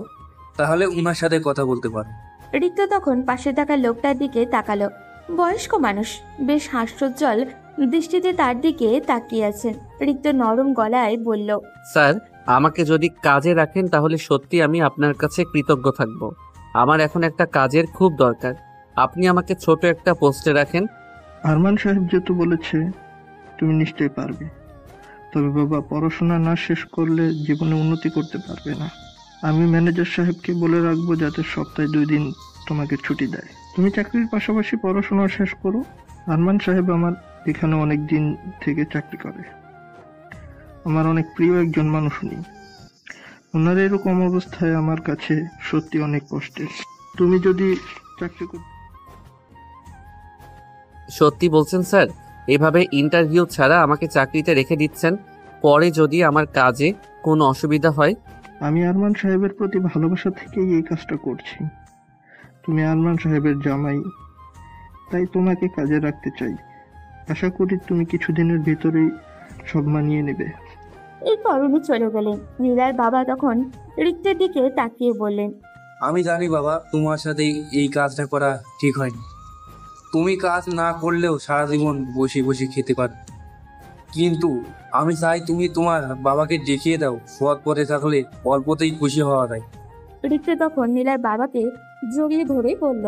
তাহলে উনার সাথে কথা বলতে পারো। রিক্ত তখন পাশে থাকা লোকটার দিকে তাকালো। বয়স্ক মানুষ, বেশ হাস্যোজ্জ্বল দৃষ্টিতে তার দিকে তাকিয়ে আছেন। রিক্ত নরম গলায় বলল, স্যার, আমাকে যদি কাজে রাখেন তাহলে সত্যি আমি আপনার কাছে কৃতজ্ঞ থাকব। আমার এখন একটা কাজের খুব দরকার। আপনি আমাকে ছোট একটা পোস্টে রাখেন। আরমান সাহেব যেহেতু বলেছে তুমি নিশ্চয়ই পারবে, তবে বাবা পড়াশোনা না শেষ করলে জীবনে উন্নতি করতে পারবে না। আমি ম্যানেজার সাহেবকে বলে রাখবো যাতে সপ্তাহে 2 দিন তোমাকে ছুটি দেয়। তুমি চাকরির পাশাপাশি পড়াশোনা শেষ করো। আরমান সাহেব আমার এখানে অনেক দিন থেকে চাকরি করে, আমার অনেক প্রিয় একজন মানুষ উনি। ওনার এরকম অবস্থায় আমার কাছে সত্যি অনেক কষ্টের। তুমি যদি চাকরি করতে সত্যি বলছেন স্যার? এভাবে ইন্টারভিউ ছাড়া আমাকে চাকরিতে রেখে দিচ্ছেন, পরে যদি আমার কাজে কোনো অসুবিধা হয়? আমি আরমান সাহেবের প্রতি ভালোবাসা থেকেই এই কাজটা করছি। তুমি আরমান সাহেবের জামাই, তাই তোমাকে কাজে রাখতে চাই। আশা করি তুমি কিছুদিনের ভিতরেই সব মানিয়ে নেবে। এরপর উনি চলে গেলেন। নীলার বাবা তখন রিক্তের দিকে তাকিয়ে বললেন, আমি জানি বাবা, তোমার সাথে এই কাজটা করা ঠিক হয়নি। তুমি কাজ না করলেও সারা জীবন বসে বসে খেতে পারো, কিন্তু আমি চাই তুমি তোমার বাবাকে দেখিয়ে দাও সৎ পথে থাকলে অল্পতেই খুশি হওয়া যায়। রিক্ত তখন নীলার বাবাকে জড়িয়ে ধরে বলল,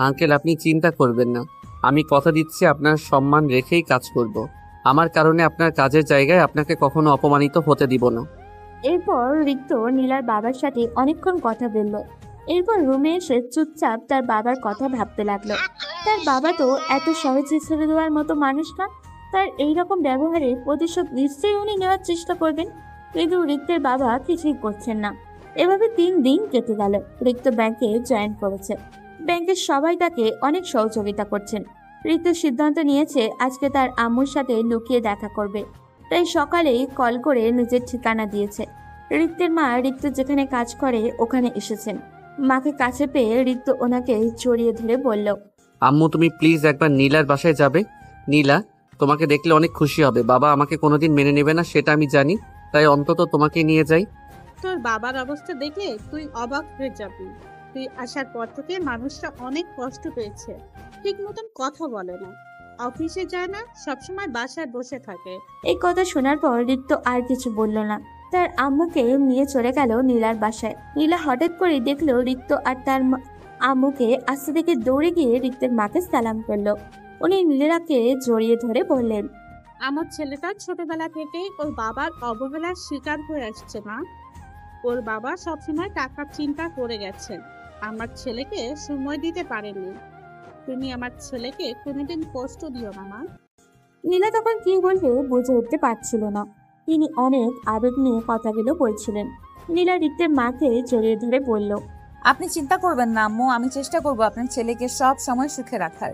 আঙ্কেল, আপনি চিন্তা করবেন না। আমি কথা দিচ্ছি আপনার সম্মান রেখেই কাজ করব। আমার কারণে আপনার কাজের জায়গায় আপনাকে কখনো অপমানিত হতে দিব না। এরপর রিক্ত নীলার বাবার সাথে অনেকক্ষণ কথা বলল। এরপর রুমে এসে চুপচাপ তার বাবার কথা ভাবতে লাগলো। তার বাবা তো এত সহজে ছেড়ে দেওয়ার মতো মানুষ না। তার এইরকম ব্যবহারে প্রতিশোধ নিশ্চয়ই উনি নেওয়ার চেষ্টা করবেন, কিন্তু রিক্তের বাবা কিছুই করছেন না। এভাবে 3 দিন কেটে গেল। রিক্ত ব্যাংকে জয়েন করেছে। ব্যাংকের সবাই তাকে অনেক সহযোগিতা করছেন। রিক্ত সিদ্ধান্ত নিয়েছে আজকে তার আম্মুর সাথে লুকিয়ে দেখা করবে। তাই সকালেই কল করে নিজের ঠিকানা দিয়েছে। রিক্তের মা রিক্ত যেখানে কাজ করে ওখানে এসেছেন। মাকে কাছে পেয়ে রিক্ত ওনাকে জড়িয়ে ধরে বলল, আম্মু, তুমি প্লিজ একবার নীলার বাসায় যাবে। নীলা তোমাকে দেখলে অনেক খুশি হবে। বাবা আমাকে কোনোদিন মেনে নেবে না সেটা আমি জানি, তাই অন্তত তোমাকে নিয়ে যাই। তোর বাবার অবস্থা দেখলে তুই অবাক হয়ে যাবি। তুই আসার পর থেকে মানুষটা অনেক কষ্ট পেয়েছে, ঠিক মতন কথা বলে না, অফিসে যায় না, সবসময় বাসায় বসে থাকে। এই কথা শোনার পর রিক্ত আর কিছু বলল না। তার আম্মুকে নিয়ে চলে গেল নীলার বাসায়। নীলা হঠাৎ করে দেখলো রিক্ত আর তার আম্মুকে আস্তে থেকে দৌড়ে গিয়ে রিক্তের মাকে সালাম করলো। উনি নীলাকে জড়িয়ে ধরে বললেন, আমার ছেলেটা ছোটবেলা থেকেই ওর বাবার অবহেলার শিকার হয়ে আসছে মা। ওর বাবা সবসময় টাকার চিন্তা করে গেছেন, আমার ছেলেকে সময় দিতে পারেননি। তুমি আমার ছেলেকে কোনোদিন কষ্ট দিও না মা। নীলা তখন কি বলবে বুঝে উঠতে পারছিল না। তিনি অনেক আবেগ নিয়ে কথাগুলো বলছিলেন। নীলা রিক্তের মাকে জড়িয়ে ধরে বলল, আপনি চিন্তা করবেন না আম্মু, আমি চেষ্টা করব আপনার ছেলেকে সব সময় সুখে রাখার।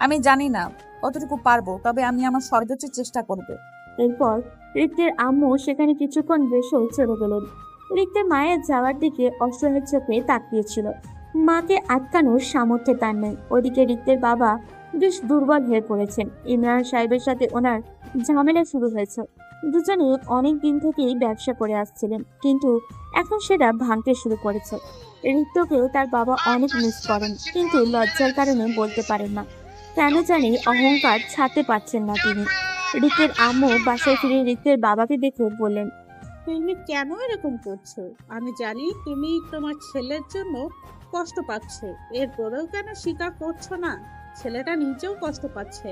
আমি জানি না কতটুকু পারবো, তবে আমি আমার সর্বোচ্চ চেষ্টা করব। এরপর রিক্তের আম্মু সেখানে কিছুক্ষণ বসে চলে গেলেন। রিক্তের মায়ের যাওয়ার দিকে অসহায় চোখে তাকিয়েছিল। মাকে আটকানোর সামর্থ্য তার নেই। ওদিকে রিক্তের বাবা বেশ দুর্বল হয়ে পড়েছেন। ইমরান সাহেবের সাথে ওনার ঝামেলা শুরু হয়েছে। দুজনে অনেক দিন থেকেই ব্যবসা করে আসছিলেন, কিন্তু এখন সেটা ভাঙতে শুরু করেছে। রিক্তকেও তার বাবা অনেক মিস করেন, কিন্তু লজ্জার কারণে বলতে পারেন না। কেন জানি অহংকার ছাড়তে পারছেন না তিনি। রিক্তের আম্মু বাসায় ফিরে রিক্তের বাবাকে দেখে বললেন, তুমি কেন এরকম করছো? আমি জানি তুমি তোমার ছেলের জন্য কষ্ট পাচ্ছ, এরপরেও কেন স্বীকার করছো না? ছেলেটা নিজেও কষ্ট পাচ্ছে।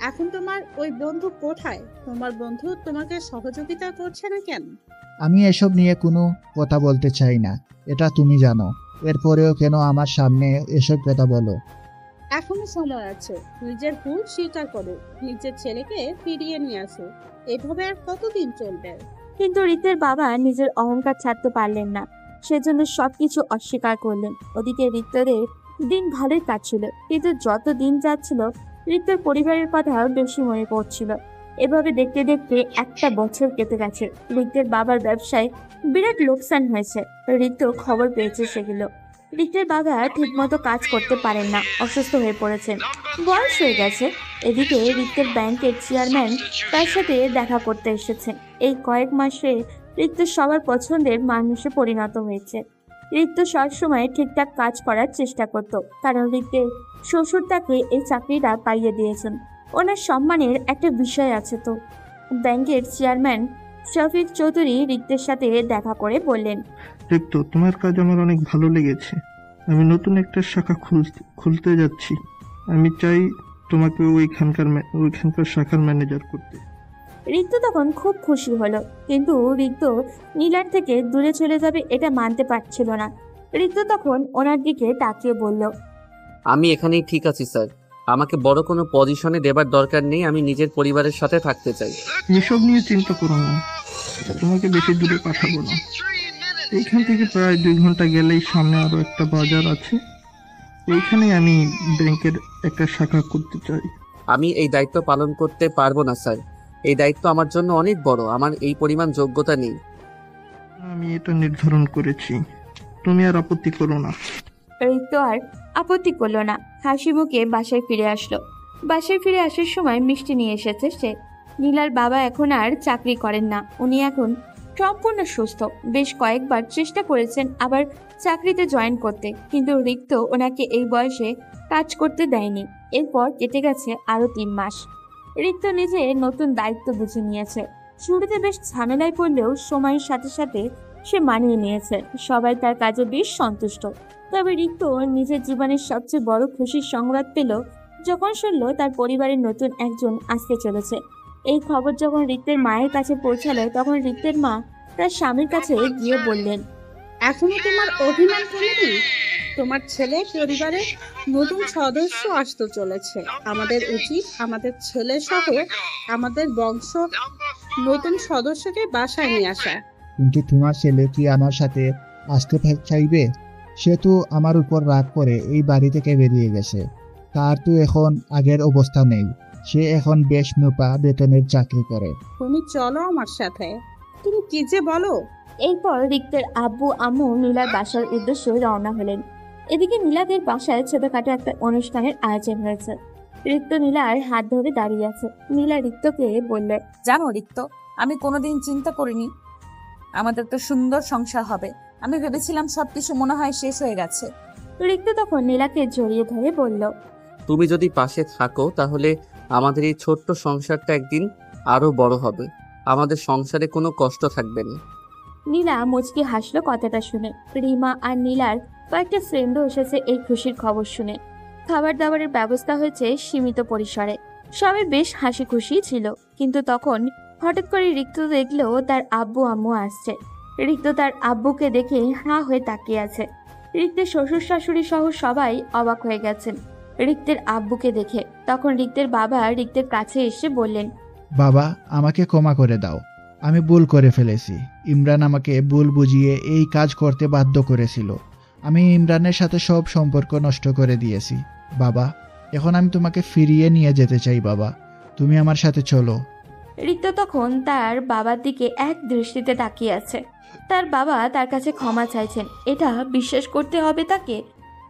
এখন তোমার ওই বন্ধু কোথায়? তোমার বন্ধু তোমাকে সহযোগিতা করছে না কেন? আমি এসব নিয়ে কোনো কথা বলতে চাই না, এটা তুমি জানো। এরপরেও কেন আমার সামনে এসব কথা বলো? এখনো সময় আছে, নিজের ভুল স্বীকার করো, নিজের ছেলেকে ফিরিয়ে নিয়ে আসো। এভাবে আর কতদিন চলবে? কিন্তু রিক্তের বাবা নিজের অহংকার ছাড়তে পারলেন না, সেজন্য সবকিছু অস্বীকার করলেন। ওদিকে রিক্তদের দিন ভালোই কাটছিল, কিন্তু যত দিন যাচ্ছিল রিক্তের পরিবারের কথা বেশি মনে পড়ছিল। এভাবে দেখতে দেখতে 1 বছর কেটে গেছে। রিক্তের বাবার ব্যবসায় বিরাট লোকসান হয়েছে। রিক্ত খবর পেয়েছে সেগুলো। রিক্তের বাবা ঠিকমতো কাজ করতে পারেন না, অসুস্থ হয়ে পড়েছেন, বয়স হয়ে গেছে। এদিকে রিক্তের ব্যাংকের চেয়ারম্যান তার সাথে দেখা করতে এসেছেন। এই কয়েক মাসে রিক্ত সবার পছন্দের মানুষে পরিণত হয়েছে। রিক্ত সবসময় ঠিকঠাক কাজ করার চেষ্টা করত, কারণ রিক্তের শ্বশুর তাকে এই চাকরিটা পাইয়ে দিয়েছেন। ওনার সম্মানের একটা বিষয় আছে তো। ব্যাংকের চেয়ারম্যান শফিক চৌধুরী রিক্তের সাথে দেখা করে বললেন, রিক্ত, তোমার কাজ আমার অনেক ভালো লেগেছে। আমি নতুন একটা শাখা খুলতে যাচ্ছি। আমি চাই তোমাকে ওইখানকার শাখার ম্যানেজার করতে। রিক্ত তখন খুব খুশি হলো, কিন্তু রিক্ত নীলার থেকে দূরে চলে যাবে এটা মানতে পারছিল না। রিক্ত তখন ওনার দিকে তাকিয়ে বলল, আমি এখানেই ঠিক আছি স্যার, আমাকে বড় কোনো পজিশনে দেবার দরকার নেই, আমি নিজের পরিবারের সাথে থাকতে চাই। এসব নিয়ে চিন্তা করো না, তোমাকে বেশি দূরে পাঠাবো না। এইখান থেকে প্রায় 2 ঘন্টা গেলেই সামনে আরো একটা বাজার আছে, এইখানে আমি ব্যাংকের একটা শাখা করতে চাই। আমি এই দায়িত্ব পালন করতে পারবো না স্যার, এই দায়িত্ব আমার জন্য অনেক বড়, আমার এই পরিমাণ যোগ্যতা নেই। আমি এটা নির্ধারণ করেছি, তুমি আর আপত্তি করো না। রিক্ত আর আপত্তি করলো না, হাসি মুখে বাসায় ফিরে আসলো। বাসায় ফিরে আসার সময় মিষ্টি নিয়ে এসেছে সে। নীলার বাবা এখন আর চাকরি করেন না, উনি এখন সম্পূর্ণ সুস্থ। বেশ কয়েকবার চেষ্টা করেছেন আবার চাকরিতে জয়েন করতে, কিন্তু রিক্ত ওনাকে এই বয়সে কাজ করতে দেয়নি। এরপর কেটে গেছে আরো 3 মাস। রিক্ত নিজে নতুন দায়িত্ব বুঝে নিয়েছে। শুরুতে বেশ ঝামেলায় পড়লেও সময়ের সাথে সাথে সে মানিয়ে নিয়েছে। সবাই তার কাজে বেশ সন্তুষ্ট। তবে রিক্ত নিজের জীবনের সবচেয়ে বড় খুশির সংবাদ পেল যখন শুনল তার পরিবারের নতুন একজন আসতে চলেছে। এই খবর যখন রিক্তের মায়ের কাছে পৌঁছালো, তখন রিক্তের মা তার স্বামীর কাছে গিয়ে বললেন, এখনো তোমার অভিমান কমেনি? তোমার ছেলে পরিবারের নতুন সদস্য আসতে চলেছে। আমাদের উচিত আমাদের ছেলে সহ আমাদের বংশ নতুন সদস্যকে বাসায় নিয়ে আসা। কিন্তু তোমার ছেলে কি আমার সাথে আসতে চাইবে? সে তো আমার উপর রাগ করে এই বাড়ি থেকে বেরিয়ে গেছে। তার তো এখন আগের অবস্থা নেই, সে এখন বেশ নোপা বেতনের চাকরি করে। তুমি চলো আমার সাথে। তুমি কি যে বলো। এরপর রিক্তের আব্বু আম্মু নীলার বাসার উদ্দেশ্যে রওনা হলেন। এদিকে নীলাদের বাসায় ছোটখাটো একটা অনুষ্ঠানের আয়োজন হয়েছে। রিক্ত নীলার হাত ধরে দাঁড়িয়ে আছে। নীলা রিক্তকে বললে, জানো রিক্ত, আমি কোনোদিন চিন্তা করিনি আমাদের তো সুন্দর সংসার হবে। আমি ভেবেছিলাম সবকিছু মনে হয় শেষ হয়ে গেছে। রিক্ত তখন নীলাকে জড়িয়ে ধরে বলল, তুমি যদি পাশে থাকো তাহলে আমাদের এই ছোট্ট সংসারটা একদিন আরো বড় হবে, আমাদের সংসারে কোনো কষ্ট থাকবে না। নীলা মুচকি হাসলো কথাটা শুনে। রিমা আর নীলার কয়েকটা ফ্রেন্ডও এসেছে এই খুশির খবর শুনে। খাবার দাবারের ব্যবস্থা হয়েছে সীমিত পরিসরে। সবাই বেশ হাসি খুশি ছিল, কিন্তু তখন হঠাৎ করে রিক্ত দেখলো তার আব্বু আম্মু আসছে। রিক্ত তার আব্বুকে দেখে হাঁ হয়ে তাকিয়ে আছে। রিক্তের শ্বশুর শাশুড়ি সহ সবাই অবাক হয়ে গেছেন রিক্তের আব্বুকে দেখে। তখন রিক্তের বাবা রিক্তের কাছে এসে বললেন, বাবা, আমাকে ক্ষমা করে দাও, আমি ভুল করে ফেলেছি। ইমরান আমাকে ভুল বুঝিয়ে এই কাজ করতে বাধ্য করেছিল। আমি ইমরানের সাথে সব সম্পর্ক নষ্ট করে দিয়েছি। বাবা, এখন আমি তোমাকে ফিরিয়ে নিয়ে যেতে চাই। বাবা, তুমি আমার সাথে চলো। রিক্ত তখন তার বাবার দিকে এক দৃষ্টিতে তাকিয়ে আছে। তার বাবা তার কাছে ক্ষমা চাইছেন, এটা বিশ্বাস করতে হবে তাকে।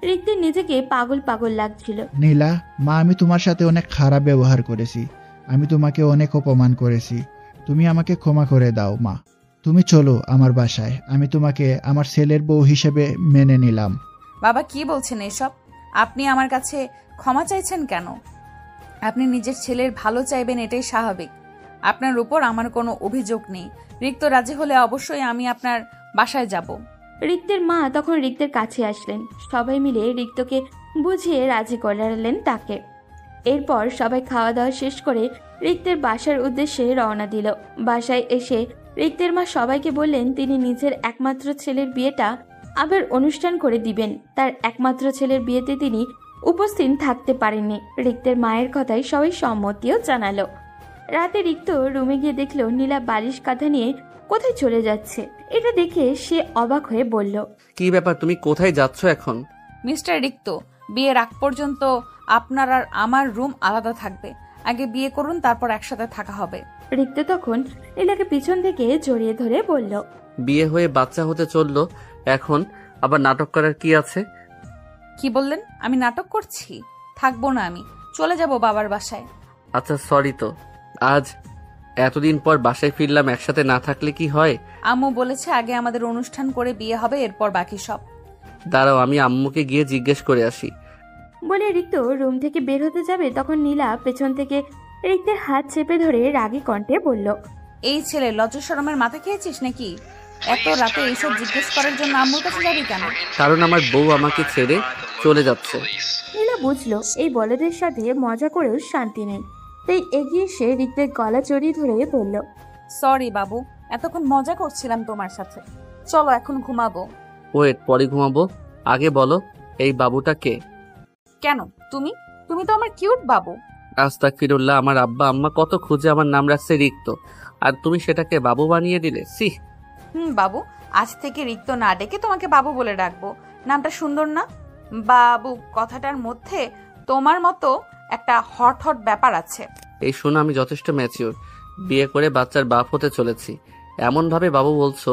রিক্তের নিজেকে পাগল পাগল লাগছিল। নীলা মা, আমি তোমার সাথে অনেক খারাপ ব্যবহার করেছি, আমি তোমাকে অনেক অপমান করেছি, তুমি আমাকে ক্ষমা করে দাও মা। তুমি চলো আমার বাসায়, আমি তোমাকে আমার ছেলের বউ হিসেবে মেনে নিলাম। বাবা কি বলছেন এসব? আপনি আমার কাছে ক্ষমা চাইছেন কেন? আপনি নিজের ছেলের ভালো চাইবেন, এটাই স্বাভাবিক। আপনার উপর আমার কোনো অভিযোগ নেই। রিক্ত রাজি হলে অবশ্যই আমি আপনার বাসায় যাব। রিক্তের মা তখন রিক্তের কাছে আসলেন। সবাই মিলে রিক্তকে বুঝিয়ে রাজি করালেন তাকে। এরপর সবাই খাওয়া দাওয়া শেষ করে রিক্তের বাসার উদ্দেশ্যে রওনা দিল। বাসায় এসে রিক্তের মা সবাইকে বললেন তিনি নিজের একমাত্র ছেলের বিয়েটা আবার অনুষ্ঠান করে দিবেন। তার একমাত্র ছেলের বিয়েতে তিনি উপস্থিত থাকতে পারেননি। রিক্তের মায়ের কথায় সবাই সম্মতিও জানালো। রাতে রিক্ত রুমে গিয়ে দেখলো নীলা বালিশ কাঁথা নিয়ে কোথায় চলে যাচ্ছে। এটা দেখে সে অবাক হয়ে বলল, কি ব্যাপার, তুমি কোথায় যাচ্ছ এখন? মিস্টার রিক্ত, বিয়ের আগ পর্যন্ত আপনার আর আমার রুম আলাদা থাকবে। আগে বিয়ে করুন, তারপর একসাথে থাকা হবে। রিক্ত তখন নীলাকে পিছন থেকে জড়িয়ে ধরে বলল, বিয়ে হয়ে বাচ্চা হতে চললো, এখন আবার নাটক করার কি আছে? কি বললেন? আমি নাটক করছি? থাকবো না, আমি চলে যাব বাবার বাসায়। আচ্ছা সরি তো, আজ এতদিন পর বাসায় ফিরলাম, একসাথে না থাকলে কি হয়? আম্মু বলেছে আগে আমাদের অনুষ্ঠান করে বিয়ে হবে, এরপর বাকি সব। দাঁড়াও, আমি আম্মুকে গিয়ে জিজ্ঞেস করে আসি। বলে রিক্ত রুম থেকে বের হতে যাবে, তখন নীলা পেছন থেকে রিক্তের হাত চেপে ধরে রাগী কণ্ঠে বলল, এই ছেলে লজ্জা শরমের মাথা খেয়েছিস নাকি? এত রাতে এইসব জিজ্ঞেস করার জন্য আম্মুর কাছে যাবি কেন? কারণ আমার বউ আমাকে ছেড়ে চলে যাচ্ছে। নীলা বুঝলো এই বলেদের সাথে মজা করেও শান্তি নেই, তাই এগিয়ে এসে রিক্তের গলা জড়িয়ে ধরে বলল, সরি বাবু, এতক্ষণ মজা করছিলাম তোমার সাথে, চলো এখন ঘুমাবো। ওয়েট, পরে ঘুমাবো, আগে বলো এই বাবুটা কে? কেন? তুমি তুমি তো আমার কিউট বাবু। আস্তাগফিরুল্লাহ, আমার আব্বা আম্মা কত খুঁজে আমার নাম রাখছে রিক্ত, আর তুমি সেটাকে বাবু বানিয়ে দিলে। সি। বাবু, আজ থেকে রিক্ত না ডেকে তোমাকে বাবু বলে ডাকবো। নামটা সুন্দর না? বাবু কথাটার মধ্যে তোমার মতো একটা হট হট ব্যাপার আছে। এই শোনো, আমি যথেষ্ট ম্যাচিওর, বিয়ে করে বাচ্চার বাপ হতে চলেছি। এমন ভাবে বাবু বলছো,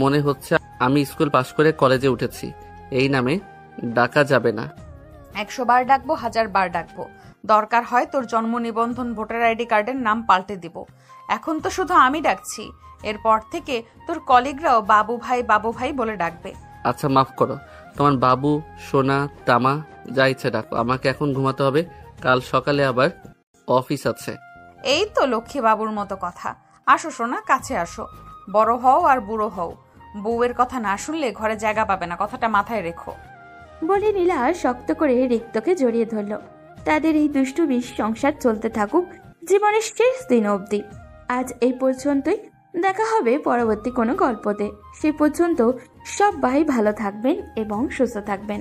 মনে হচ্ছে আমি স্কুল পাশ করে কলেজে উঠেছি। এই নামে ডাকা যাবে না। 100 বার ডাকবো, 1000 বার ডাকবো, দরকার হয় তোর জন্ম নিবন্ধন ভোটার আইডি কার্ডের নাম পাল্টে দিব। এখন তো শুধু আমি ডাকছি, এরপর থেকে তোর কলিগরাও বাবু ভাই বলে ডাকবে। আচ্ছা মাফ করো, তোমার বাবু, সোনা, তামা যা ইচ্ছে ডাকো, আমাকে এখন ঘুমাতে হবে, কাল সকালে আবার অফিস আছে। এই তো লক্ষ্মী বাবুর মতো কথা। আসো সোনা, কাছে আসো। বড় হও আর বুড়ো হও, বউয়ের কথা না শুনলে ঘরে জায়গা পাবে না, কথাটা মাথায় রেখো। বলে নীলা শক্ত করে রিক্তকে জড়িয়ে ধরল। তাদের এই দুষ্টু বিষ সংসার চলতে থাকুক জীবনের শেষ দিন অবধি। আজ এই পর্যন্তই, দেখা হবে পরবর্তী কোনো গল্পতে। সে পর্যন্ত সবাই ভালো থাকবেন এবং সুস্থ থাকবেন।